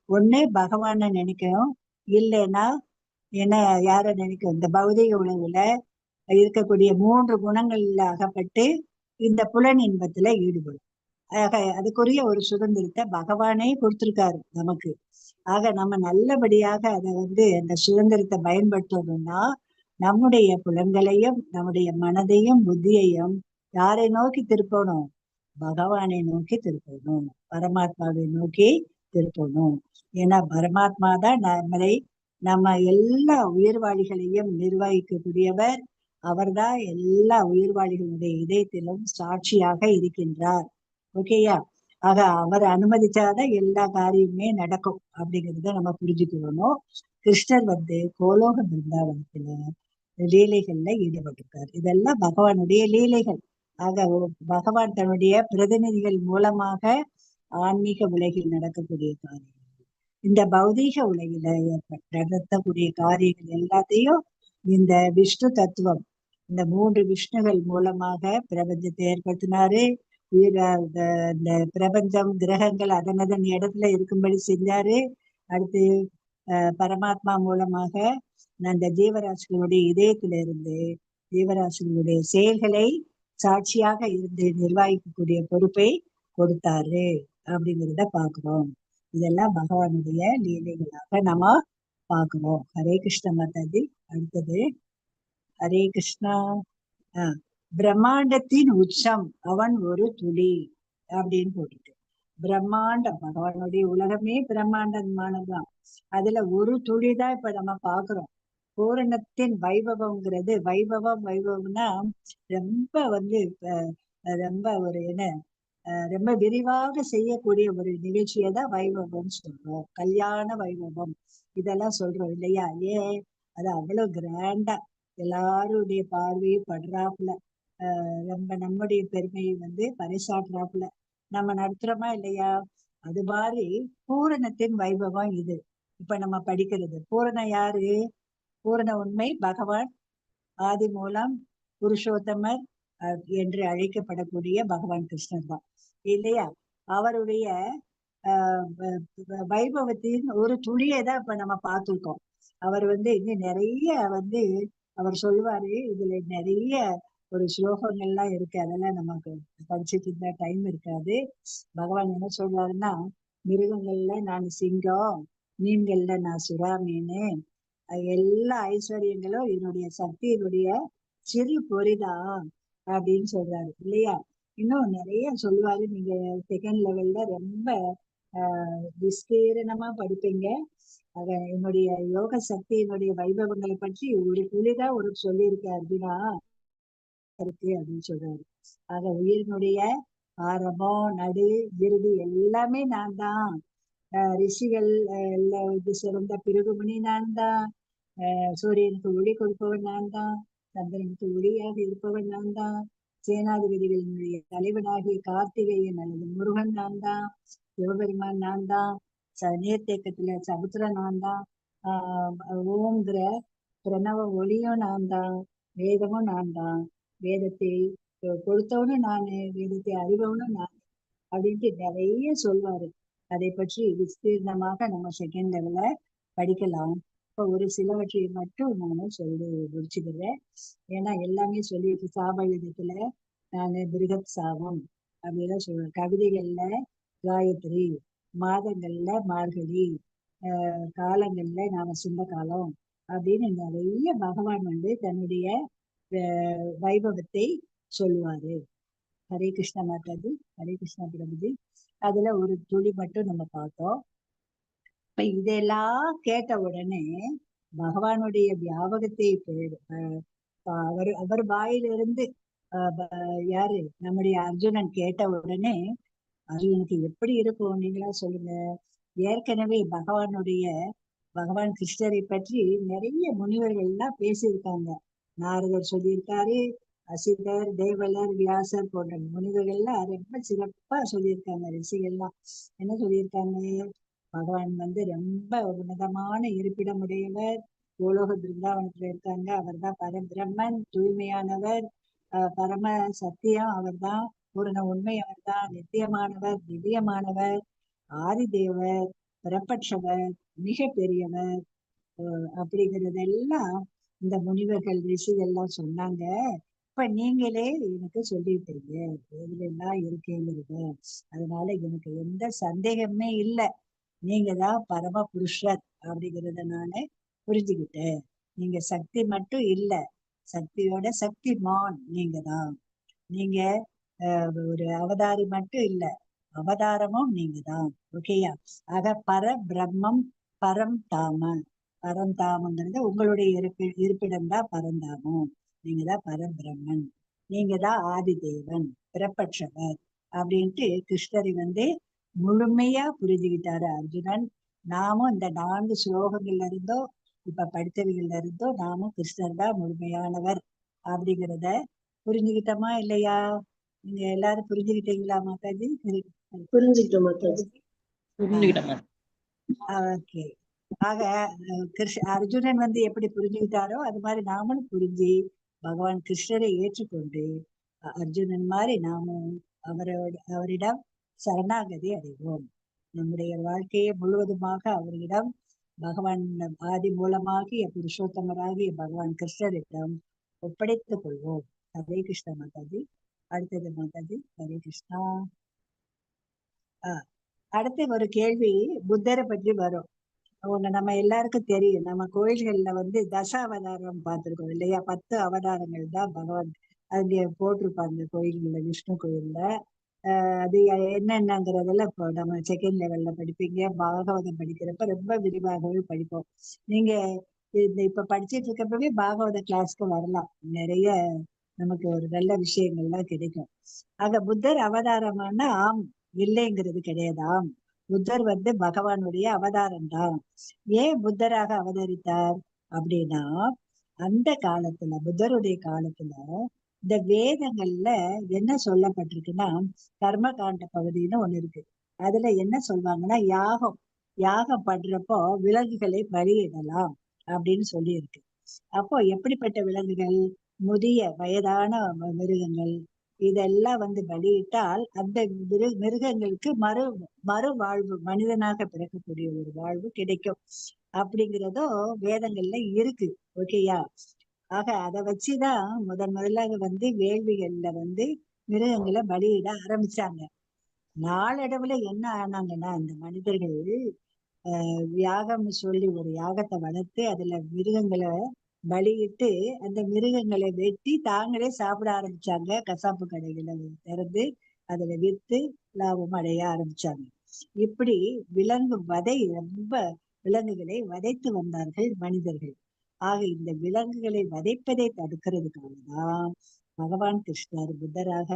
ஒண்ணு பகவானை நினைக்கும், இல்லைன்னா என்ன யார நினைக்கும், இந்த பௌதிக உலகுல இருக்கக்கூடிய 3 குணங்கள்ல அகப்பட்டு இந்த புலன் இன்பத்துல ஈடுபடும். ஆக அதுக்குரிய ஒரு சுதந்திரத்தை பகவானே கொடுத்திருக்காரு நமக்கு. ஆக நம்ம நல்லபடியாக அதை அந்த சுதந்திரத்தை பயன்படுத்தணும்னா நம்முடைய புலன்களையும் நம்முடைய மனதையும் புத்தியையும் யாரை நோக்கி திருப்பணும்? பகவானை நோக்கி திருப்பணும், பரமாத்மாவை நோக்கி திருப்பணும். ஏன்னா பரமாத்மா தான் நம்ம எல்லா உயிர்வாளிகளையும் நிர்வகிக்கக்கூடியவர். அவர்தான் எல்லா உயிர்வாளிகளுடைய இதயத்திலும் சாட்சியாக இருக்கின்றார். ஓகேயா? ஆக அவர் அனுமதிச்சாதான் எல்லா காரியமுமே நடக்கும் அப்படிங்கிறத நம்ம புரிஞ்சுக்கணும். கிருஷ்ணர் கோலோக பிருந்தாவனத்துல லீலைகள்ல ஈடுபட்டிருக்காரு. இதெல்லாம் பகவானுடைய லீலைகள். ஆக பகவான் தன்னுடைய பிரதிநிதிகள் மூலமாக ஆன்மீக உலகில் நடக்கக்கூடிய காரியங்கள், இந்த பௌதீக உலகில நடத்தக்கூடிய காரியங்கள் எல்லாத்தையும் இந்த விஷ்ணு தத்துவம், இந்த 3 விஷ்ணுகள் மூலமாக பிரபஞ்சத்தை ஏற்படுத்தினாரு. இந்த பிரபஞ்சம் கிரகங்கள் அதனதன் இடத்துல இருக்கும்படி செஞ்சாரு. அடுத்து பரமாத்மா மூலமாக அந்த ஜீவராசிகளுடைய இதயத்தில இருந்து ஜீவராசிகளுடைய செயல்களை சாட்சியாக இருந்து நிர்வகிக்கக்கூடிய பொறுப்பை கொடுத்தாரு அப்படிங்கிறத பாக்குறோம். இதெல்லாம் பகவானுடைய லீலைகளாக நம்ம பாக்குறோம். ஹரே கிருஷ்ண மாதாஜி. அடுத்தது ஹரே கிருஷ்ணா. பிரம்மாண்டத்தின் உச்சம் அவன் ஒரு துளி அப்படின்னு போட்டுட்டு, பிரம்மாண்டம் பகவானுடைய உலகமே பிரம்மாண்டமானதுதான். அதுல ஒரு துளிதான் இப்ப நம்ம பாக்குறோம். பூரணத்தின் வைபவம்ங்கிறது, வைபவம்னா ரொம்ப ரொம்ப ஒரு ரொம்ப விரிவாக செய்யக்கூடிய ஒரு நிகழ்ச்சியை தான் வைபவம் சொல்றோம். கல்யாண வைபவம் இதெல்லாம் சொல்றோம் இல்லையா? ஏன் அது அவ்வளவு கிராண்டா எல்லாருடைய பார்வையை படுறாப்புல, ரொம்ப நம்முடைய பெருமையை பறைசாற்றுறாப்புல நம்ம நடத்துறோமா இல்லையா? அது மாதிரி பூரணத்தின் வைபவம் இது. இப்ப நம்ம படிக்கிறது பூரணம் யாரு? பூரண உண்மை பகவான், ஆதி மூலம் புருஷோத்தமர் என்று அழைக்கப்படக்கூடிய பகவான் கிருஷ்ணர் தான் இல்லையா? அவருடைய வைபவத்தின் ஒரு துளியை தான் இப்ப நம்ம பார்த்திருக்கோம். அவர் இன்னும் நிறைய அவர் சொல்லுவாரு. இதுல நிறைய ஒரு ஸ்லோகங்கள்லாம் இருக்கு, அதெல்லாம் நமக்கு படிச்சுட்டு இருந்தா டைம் இருக்காது. பகவான் என்ன சொல்றாருன்னா, மிருகங்கள்ல நான் சிங்கம், மீன்கள்ல நான் சுறா மீன், எல்லா ஐஸ்வர்யங்களும் என்னுடைய சக்தியினுடைய சிறு பொறிதான் அப்படின்னு சொல்றாரு இல்லையா? இன்னும் நிறைய சொல்லுவாரு. நீங்க செகண்ட் லெவல்ல ரொம்ப விஸ்தீரணமா படிப்பீங்க. ஆக என்னுடைய யோக சக்தியினுடைய வைபவங்களை பற்றி ஒரு புலிதான் ஒரு சொல்லியிருக்காரு அப்படின்னா இருக்கு அப்படின்னு சொல்றாரு. ஆக உயிரினுடைய ஆரம்பம் நடு இறுதி எல்லாமே நான் தான். ரிஷிகள் சிறந்த பிருகுமணி நான் தான். சூரியனுக்கு ஒளி கொடுப்பவன் நான் தான். சந்திரனுக்கு ஒளியாக இருப்பவன் நான் தான். சேனாதிபதிகளினுடைய தலைவனாகிய கார்த்திகேயன் அல்லது முருகன் நான் தான். சிவபெருமான் நான் தான். நீர்த்தேக்கத்துல சமுத்திரம் நான் தான். ஓங்கிற பிரணவ ஒளியும் நான் தான். வேதமும் நான் தான். வேதத்தை கொடுத்தவனும் நானு, வேதத்தை அறிபவனும் நான் அப்படின்ட்டு நிறைய சொல்வாரு. அதை பற்றி விஸ்தீர்ணமாக நம்ம செகண்ட் லெவல்ல படிக்கலாம். இப்ப ஒரு சிலவற்றை மட்டும் நான் சொல்லி முடிச்சுக்கிறேன். ஏன்னா எல்லாமே சொல்லிட்டு சாபயுதத்துல நான் பிருகத் சாபம் அப்படிலாம் சொல்றேன். கவிதைகள்ல காயத்ரி, மாதங்கள்ல மார்கழி, காலங்கள்ல நாம சுண்ட காலம் அப்படின்னு நிறைய பகவான் தன்னுடைய வைபவத்தை சொல்லுவாரு. ஹரே கிருஷ்ண மாதாஜி. ஹரே கிருஷ்ணா பிரபுஜி. அதுல ஒரு துளி மட்டும் நம்ம பார்த்தோம். இப்ப இதெல்லாம் கேட்ட உடனே பகவானுடைய வியாபகத்தை அவர் வாயிலிருந்து யாரு நம்முடைய அர்ஜுனன் கேட்ட உடனே அர்ஜுனனுக்கு எப்படி இருக்கும் நீங்களா சொல்லுங்க. ஏற்கனவே பகவான் கிருஷ்ணரை பற்றி நிறைய முனிவர்கள் எல்லாம் பேசியிருக்காங்க. நாரதர் சொல்லியிருக்காரு, அசிதர், தேவலர், வியாசர் போன்ற முனிவர்கள்லாம் ரொம்ப சிறப்பா சொல்லியிருக்காங்க. ரிஷிகள்லாம் என்ன சொல்லியிருக்காங்க? பகவான் வந்து ரொம்ப உன்னதமான இருப்பிடமுடையவர், பூலோக பிருந்தாவனத்துல இருக்காங்க. அவர் தான் பரபிரம்மன், தூய்மையானவர், பரம சத்தியம் அவர்தான், பூரண உண்மை அவர்தான், நித்தியமானவர், திவ்யமானவர், ஆதிதேவர், பிறப்பற்றவர், மிக பெரியவர், அப்படிங்கிறதெல்லாம் இந்த முனிவர்கள் ரிஷிகள்லாம் சொன்னாங்க. இப்ப நீங்களே எனக்கு சொல்லிட்டீங்க இதுல எல்லாம் இருக்கேங்கிறது. அதனால எனக்கு எந்த சந்தேகமே இல்லை. நீங்க தான் பரம புருஷர் அப்படிங்கிறத நானு புரிஞ்சுக்கிட்டேன். நீங்க சக்தி மட்டும் இல்ல, சக்தியோட சக்திமான் நீங்க தான். நீங்க ஒரு அவதாரி மட்டும் இல்ல, அவதாரமும் நீங்க தான். ஓகேயா? ஆக பர பிரம்மம் பரம் தாம, பரந்தாமங்கிறது உங்களுடைய இருப்பிடம் தான் பரந்தாமம். நீங்க தான் பரபிரம்மன், நீங்க தான் ஆதிதேவன், பிறப்பற்றவர் அப்படின்ட்டு கிருஷ்ணரை வந்து முழுமையா புரிஞ்சுக்கிட்டாரு அர்ஜுனன். நாமும் இந்த 4 ஸ்லோகங்கள்ல இருந்தோ இப்ப படித்தவைகள்ல இருந்தோ நாமும் கிருஷ்ணர் தான் முழுமையானவர் அப்படிங்கிறத புரிஞ்சுக்கிட்டோமா இல்லையா? நீங்க எல்லாரும் புரிஞ்சுக்கிட்டீங்களா மாதாஜி? புரிஞ்சுக்கிட்டோம் மாதாஜி. ஓகே. ஆக அர்ஜுனன் வந்து எப்படி புரிஞ்சுக்கிட்டாரோ அது மாதிரி நாமளும் புரிஞ்சு பகவான் கிருஷ்ணரை ஏற்றுக்கொண்டு அர்ஜுனன் மாதிரி நாமும் அவரிடம் சரணாகதி அடைவோம். நம்முடைய வாழ்க்கையை முழுவதுமாக அவரிடம் பகவான் ஆதி மூலமாகிய புருஷோத்தமராகிய பகவான் கிருஷ்ணரிடம் ஒப்படைத்துக் கொள்வோம். ஹரே கிருஷ்ணா மாதாஜி. அடுத்தது மாதாஜி. ஹரே கிருஷ்ணா. அடுத்து ஒரு கேள்வி புத்தரை பற்றி வரும். நம்ம எல்லாருக்கும் தெரியும், நம்ம கோயில்கள்ல வந்து தசாவதாரம் பார்த்திருக்கோம் இல்லையா? 10 அவதாரங்கள் தான் பகவான் அங்கே போட்டிருப்பாங்க கோயில்கள்ல, விஷ்ணு கோயில்ல. அது என்னென்னங்கிறதெல்லாம் இப்போ நம்ம செகண்ட் லெவல்ல படிப்பீங்க. பாகவதம் படிக்கிறப்ப ரொம்ப விரிவாகவே படிப்போம். நீங்க இப்ப படிச்சுட்டு இருக்கப்பவே பாகவத கிளாஸ்க்கு வரலாம், நிறைய நமக்கு ஒரு நல்ல விஷயங்கள்லாம் கிடைக்கும். ஆக புத்தர் அவதாரமான ஆம் இல்லைங்கிறது கிடையாதாம். புத்தர் வந்து பகவானுடைய அவதாரம் தான். ஏன் புத்தராக அவதரித்தார் அப்படின்னா, அந்த காலத்துல புத்தருடைய காலத்துல இந்த வேதங்கள்ல என்ன சொல்லப்பட்டிருக்குன்னா, கர்ம காண்ட பகுதின்னு ஒண்ணு இருக்கு. அதுல என்ன சொல்லுவாங்கன்னா, யாகம் பண்றப்போ விலங்குகளை பலியிடலாம் அப்படின்னு சொல்லி இருக்கு. அப்போ எப்படிப்பட்ட விலங்குகள்? முதிய வயதான மிருகங்கள் இதெல்லாம் வந்து பலியிட்டால் அந்த மிருகங்களுக்கு மறுவாழ்வு, மனிதனாக பிறக்கக்கூடிய ஒரு வாழ்வு கிடைக்கும் அப்படிங்கிறதும் வேதங்கள்ல இருக்கு. ஓகேயா? ஆக அதை வச்சுதான் முதலாக வந்து வேள்விகள்ல வந்து மிருகங்களை பலியிட ஆரம்பிச்சாங்க. நாளடைவுல என்ன ஆனாங்கன்னா, அந்த மனிதர்கள் யாகம்னு சொல்லி ஒரு யாகத்தை வளர்த்து அதுல மிருகங்களை பலியிட்டு அந்த மிருகங்களை வெட்டி தாங்களே சாப்பிட ஆரம்பிச்சாங்க. கசாப்பு கடைகளை திறந்து அதுல வித்து லாபம் அடைய ஆரம்பிச்சாங்க. இப்படி விலங்குகளை வதைத்து வந்தார்கள் மனிதர்கள். ஆக இந்த விலங்குகளை வதைப்பதை தடுக்கிறதுக்காகதான் பகவான் கிருஷ்ணர் புத்தராக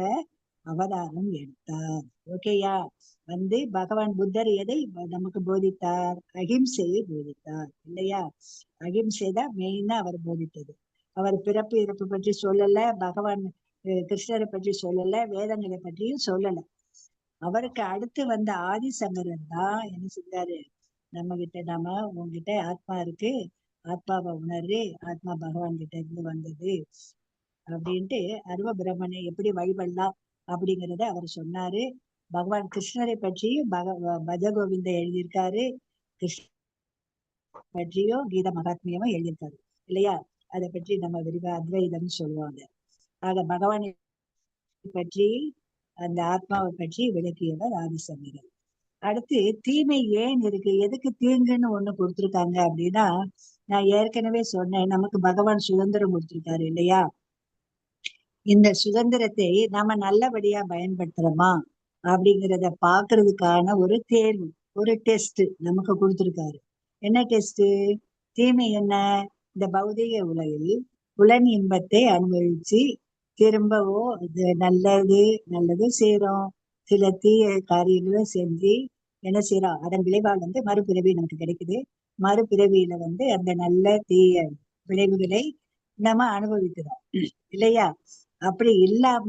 அவதாரம் எடுத்தார். ஓகேயா? வந்து பகவான் புத்தர் எதை நமக்கு போதித்தார்? அகிம்சையை போதித்தார் இல்லையா? அகிம்சை தான் மெயினா அவர் போதித்தது. அவர் பிறப்பு இறப்பு பற்றி சொல்லல, பகவான் கிருஷ்ணரை பற்றி சொல்லல, வேதங்களை பற்றியும் சொல்லல. அவருக்கு அடுத்து வந்த ஆதிசங்கரன் தான் என்ன செஞ்சாரு? நாம உங்ககிட்ட ஆத்மா இருக்கு, ஆத்மாவை உணர்வு, ஆத்மா பகவான் கிட்ட இருந்து வந்தது அப்படின்ட்டு அருவ பிரம்மனை எப்படி வழிபடலாம் அப்படிங்கிறத அவர் சொன்னாரு. பகவான் கிருஷ்ணரை பற்றியும் பஜகோவிந்த எழுதியிருக்காரு, கிருஷ்ண பற்றியும் கீத மகாத்மியமும் எழுதியிருக்காரு இல்லையா? அதை பற்றி நம்ம விரிவா அத்வைதம் சொல்லுவாங்க. ஆக பகவானை பற்றி அந்த ஆத்மாவை பற்றி விளக்கியவர் ஆதிசங்கரர். அடுத்து தீமை ஏன் இருக்கு, எதுக்கு தீங்குன்னு ஒண்ணு கொடுத்திருக்காங்க அப்படின்னா, நான் ஏற்கனவே சொன்னேன், நமக்கு பகவான் சுதந்திரம் கொடுத்திருக்காரு இல்லையா? இந்த சுதந்திரத்தை நாம நல்லபடியா பயன்படுத்துறோமா அப்படிங்கிறத பாக்குறதுக்கான ஒரு தேர்வு, ஒரு டெஸ்ட் நமக்கு கொடுத்திருக்காரு. என்ன டெஸ்ட்? தீமை என்ன? இந்த பௌதிக உலகில் புலன் இன்பத்தை அனுபவிச்சு திரும்பவோ நல்லது செய்யறோம், சில தீய காரியங்களும் செஞ்சு என்ன செய்யறோம், அதன் விளைவால் வந்து மறுபிறவி நமக்கு கிடைக்குது. மறுபிறவியில வந்து அந்த நல்ல தீய விளைவுகளை நம்ம அனுபவிக்கிறோம் இல்லையா? அப்படி இல்லாம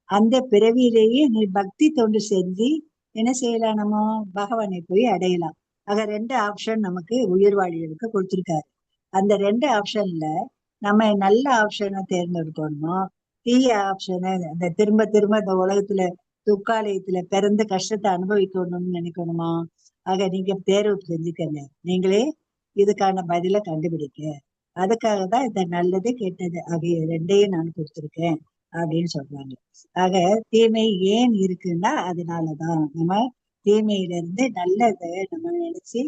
அந்த பிறவியிலேயே நீ பக்தி தொண்டு செஞ்சு என்ன செய்யலாம், நம்ம பகவானை போய் அடையலாம். ஆக 2 ஆப்ஷன் நமக்கு உயிர்வாழிகளுக்கு கொடுத்திருக்காரு. அந்த 2 ஆப்ஷன்ல நம்ம நல்ல ஆப்ஷனை தேர்ந்தெடுக்கணுமோ, தீய ஆப்ஷனை அந்த திரும்ப திரும்ப இந்த உலகத்துல துக்காலயத்துல பிறந்து கஷ்டத்தை அனுபவிக்கணும்னு நினைக்கணுமா? ஆக நீங்க தேர்வு செஞ்சுக்கங்க, நீங்களே இதுக்கான பதில கண்டுபிடிக்க. அதுக்காக தான் இந்த நல்லது கெட்டது ஆகிய 2ஐயும் நான் கொடுத்திருக்கேன் அப்படின்னு சொல்றாங்க. ஆக தீமை ஏன் இருக்குன்னா அதனாலதான் நம்ம தீமையில இருந்து நல்லதை நம்ம நினைச்சு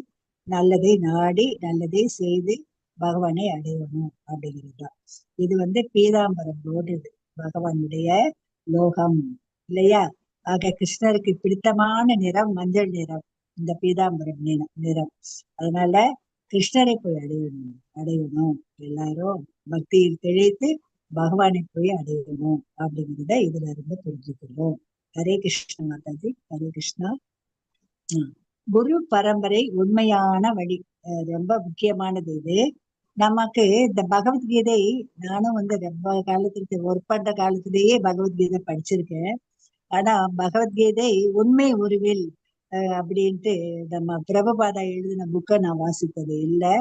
நல்லதை நாடி நல்லதை செய்து பகவானை அடையணும் அப்படிங்கிறதுதான். இது பீதாம்பரம் போடுது பகவானுடைய லோகம் இல்லையா? ஆக கிருஷ்ணருக்கு பிடித்தமான நிறம் மஞ்சள் நிறம், இந்த பீதாம்பரம் நிறம். அதனால கிருஷ்ணரை போய் அடையணும் எல்லாரும் பக்தியில் திளைத்து பகவானை போய் அடையணும் அப்படிங்கிறத இதுல இருந்து புரிஞ்சுக்கிறோம். ஹரே கிருஷ்ண மாதாஜி, ஹரே கிருஷ்ணா. குரு பரம்பரை உண்மையான வழி ரொம்ப முக்கியமானது. இது நமக்கு இந்த பகவத்கீதை நானும் ரொம்ப காலத்துக்கு ஒர்க் பண்ற காலத்திலேயே பகவத்கீதை படிச்சிருக்கேன். ஆனா பகவத்கீதை உண்மை உருவில் அப்படின்ட்டு நம்ம பிரபுபாதா எழுதின புக்கை நான் வாசித்தது இல்லை.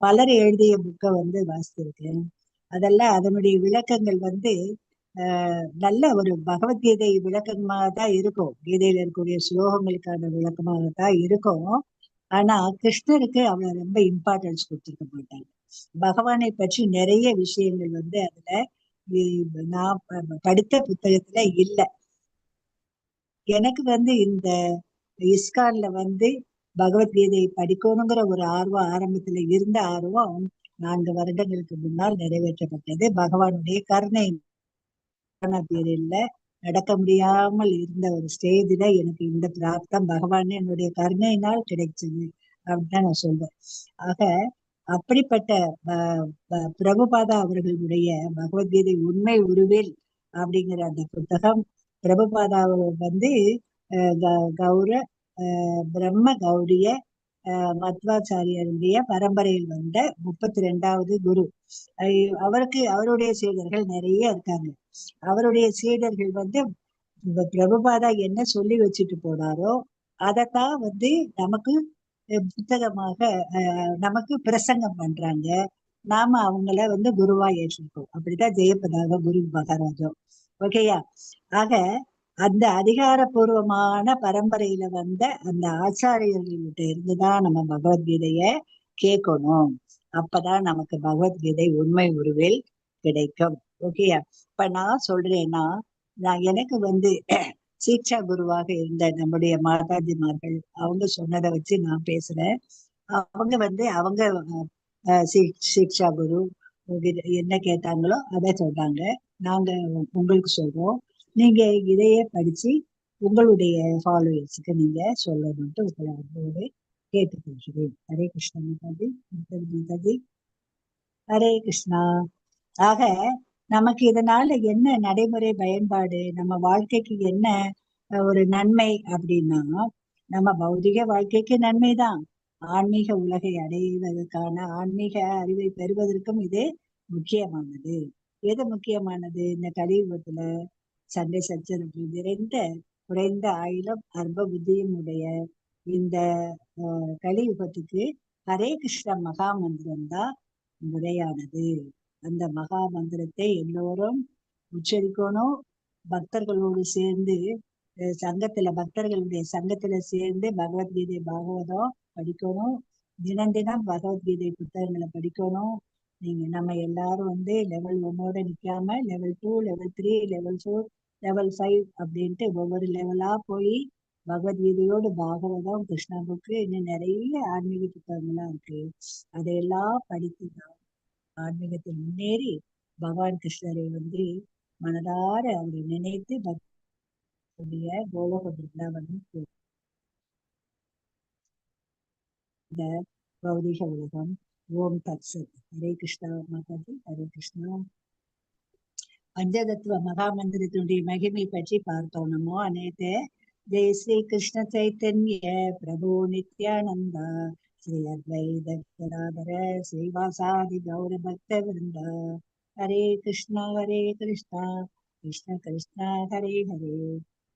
பலர் எழுதிய புக்கை வாசித்திருக்கேன். அதெல்லாம் அதனுடைய விளக்கங்கள் நல்ல ஒரு பகவத்கீதை விளக்கமாக தான் இருக்கும். கீதையில இருக்கக்கூடிய ஸ்லோகங்களுக்கான விளக்கமாகத்தான் இருக்கும். ஆனா கிருஷ்ணருக்கு அவளை ரொம்ப இம்பார்ட்டன்ஸ் கொடுத்திருக்க மாட்டாங்க. பகவானை பற்றி நிறைய விஷயங்கள் அதுல நான் படித்த புத்தகத்துல இல்லை. எனக்கு இந்த இஸ்கான்ல பகவத்கீதையை படிக்கணுங்கிற ஒரு ஆர்வம் ஆரம்பத்துல இருந்த ஆர்வம் 4 வருடங்களுக்கு முன்னால் நிறைவேற்றப்பட்டது. பகவானுடைய கருணை பீரியட்ல நடக்க முடியாமல் இருந்த ஒரு ஸ்டேஜ்ல எனக்கு இந்த பிராப்தம் பகவான் என்னுடைய கருணையினால் கிடைச்சது அப்படின்னு நான் சொல்வேன். ஆக அப்படிப்பட்ட பிரபுபாதா அவர்களுடைய பகவத்கீதை உண்மை உருவில் அப்படிங்கிற அந்த புத்தகம் பிரபுபாதாவை கௌர பிரம்ம கௌரிய மத்வாச்சாரியருடைய பரம்பரையில் வந்த 32வது குரு. அவருடைய சீடர்கள் நிறைய இருக்காங்க. அவருடைய சீடர்கள் பிரபுபாதா என்ன சொல்லி வச்சுட்டு போனாரோ அதைத்தான் நமக்கு புத்தகமாக நமக்கு பிரசங்கம் பண்றாங்க. நாம அவங்கள குருவா ஏற்றிருக்கோம். அப்படித்தான் ஜெயபதாக குரு மகாராஜா. ஓகேயா? ஆக அந்த அதிகாரபூர்வமான பரம்பரையில அந்த ஆச்சாரியர்கள்கிட்ட இருந்துதான் நம்ம பகவத்கீதைய கேட்கணும். அப்பதான் நமக்கு பகவத்கீதை உண்மை உருவில் கிடைக்கும். ஓகேயா? இப்ப நான் சொல்றேன்னா, எனக்கு சீக்ஷா குருவாக இருந்த நம்முடைய மாதாஜிமார்கள் அவங்க சொன்னதை வச்சு நான் பேசுறேன். அவங்க அவங்க சீக்ஷா குரு என்ன கேட்டாங்களோ அதை சொல்றாங்க. நாங்க உங்களுக்கு சொல்றோம், நீங்க இதையே படிச்சு உங்களுடைய ஃபாலோவர்ஸுக்கு நீங்க சொல்லணும்ட்டு உங்களோடு கேட்டுக்கொள்கிறேன். ஹரே கிருஷ்ணா மாதாஜி, மாதாஜி, ஹரே கிருஷ்ணா. ஆக நமக்கு இதனால என்ன நடைமுறை பயன்பாடு, நம்ம வாழ்க்கைக்கு என்ன ஒரு நன்மை அப்படின்னா, நம்ம பௌதிக வாழ்க்கைக்கு நன்மைதான். ஆன்மீக உலகை அடைவதற்கான ஆன்மீக அறிவை பெறுவதற்கும் இது முக்கியமானது. எது முக்கியமானது? இந்த கலியுகத்துல சண்டை சச்சரவு நிறைந்த குறைந்த ஆயுளும் அற்ப புத்தியும் உடைய இந்த கலியுகத்துக்கு ஹரே கிருஷ்ண மகா மந்திரம் தான் முறையானது. அந்த மகா மந்திரத்தை எல்லோரும் உச்சரிக்கணும். பக்தர்களோடு சேர்ந்து பக்தர்களுடைய சங்கத்துல சேர்ந்து பகவத்கீதை பாகவதம் படிக்கணும். தினம் தினம் பகவத்கீதை புத்தகங்களை படிக்கணும். நம்ம எல்லாரும் லெவல் 1ஓட நிக்காம லெவல் 2, லெவல் 3, லெவல் 4, லெவல் 5 அப்படின்ட்டு ஒவ்வொரு லெவலா போய் பகவத்கீதையோடு பாகவதம், கிருஷ்ணா புக்கு, இன்னும் நிறைய ஆன்மீக புத்தகங்கள்லாம் இருக்கு. அதையெல்லாம் படித்துதான் ஆன்மீகத்தில் முன்னேறி பகவான் கிருஷ்ணரை மனதார அவரை நினைத்து பக்திய கோலோக பிருந்தாவனம் இந்த பௌதிக உலகம். ஓம் தத் சத். ஹரே கிருஷ்ணா மாதாஜி, ஹரே கிருஷ்ணா. பஞ்சதத்துவ மகாமந்திரத்தினுடைய மகிமை பற்றி பார்த்தோம் நம்ம நேத்து. ஜெய் ஸ்ரீ கிருஷ்ண சைத்தன்ய பிரபு நித்யானந்தா ஸ்ரீ அத்வைத கதாதர ஸ்ரீவாசாதி கௌர பக்த விருந்தா. ஹரே கிருஷ்ணா ஹரே கிருஷ்ணா கிருஷ்ண கிருஷ்ண ஹரே ஹரே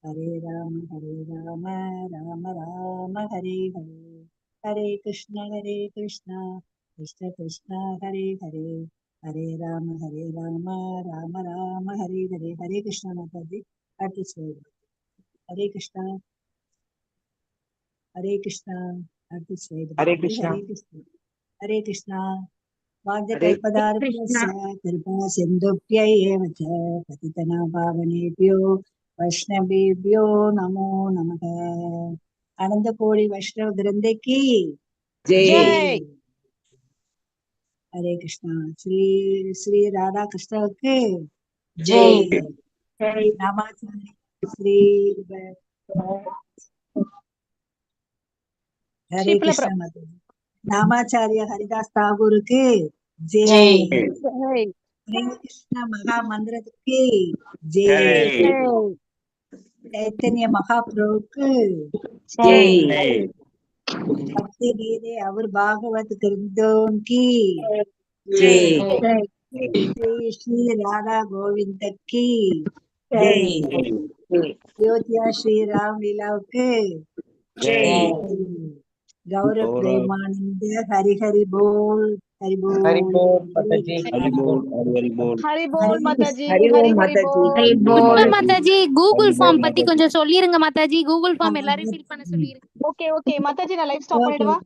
ஹரே ராம ராம ராம ஹரே ஹரே ஹரே கிருஷ்ண கிருஷ்ண கிருஷ்ண ஹரே ஹரே ஹரே ராம ராம ராம ஹரே ஹரே. ஹரே கிருஷ்ணா மாதாஜி. அடுத்த ஸ்லைடு. ஹரே கிருஷ்ணா ஹரே கிருஷ்ணா. அடுத்த ஸ்லைடு. ஹரே கிருஷ்ணா. ஹரே கிருஷ்ணா ஹரே கிருஷ்ணா. ஹரே வாஞ்சகல்பதார்புயஸ்ய கிருபா சிந்துப்ய ஏவ ச பதிதனா பாவனேபியோ வைஷ்ணவேபியோ நமோ நமக. அனந்த கோடி வைஷ்ணவ கிரந்தைக்கு ஜெய். ஹரே கிருஷ்ணா. ஸ்ரீ ஸ்ரீ ராதா கிருஷ்ணவுக்கு ஜெய். ஜெய். நாமாச்சாரிய ஸ்ரீ ஹரே கிருஷ்ணா மாதாஜி. நாமாச்சாரிய ஹரிதாஸ் தாகூருக்கு ஜெய். ஹரே கிருஷ்ண மகா மந்திரத்துக்கு ஜெய். சைத்தன்ய மகாபிரபுக்கு ஜெய். பக்தி கீதை அவர் பாகவத் கிருந்தோன் की ஜெய். श्री श्री राधा गोविंद की ஜெய். अयोध्या श्री राम लीला के ஜெய். गौरव प्रेमानंद हरि हरि बोल हरि बोल हरि बोल माताजी हरि बोल हरि बोल ஹரி போல் மாதாஜி. ஹரி ஹரி ஓம் ஹரி மாதாஜி. போல். புஷ்பா மாதாஜி கூகுள் ஹரி ஃபார்ம் போல் பத்தி மாதாஜி. கொஞ்சம் சொல்லிருங்க மாதாஜி. கூகுள் ஃபார்ம் எல்லாரையும் ஃபில் பண்ண சொல்லிருங்க. ஓகே ஓகே மாதாஜி, நான் லைவ் ஸ்டாப் பண்ணிடவா?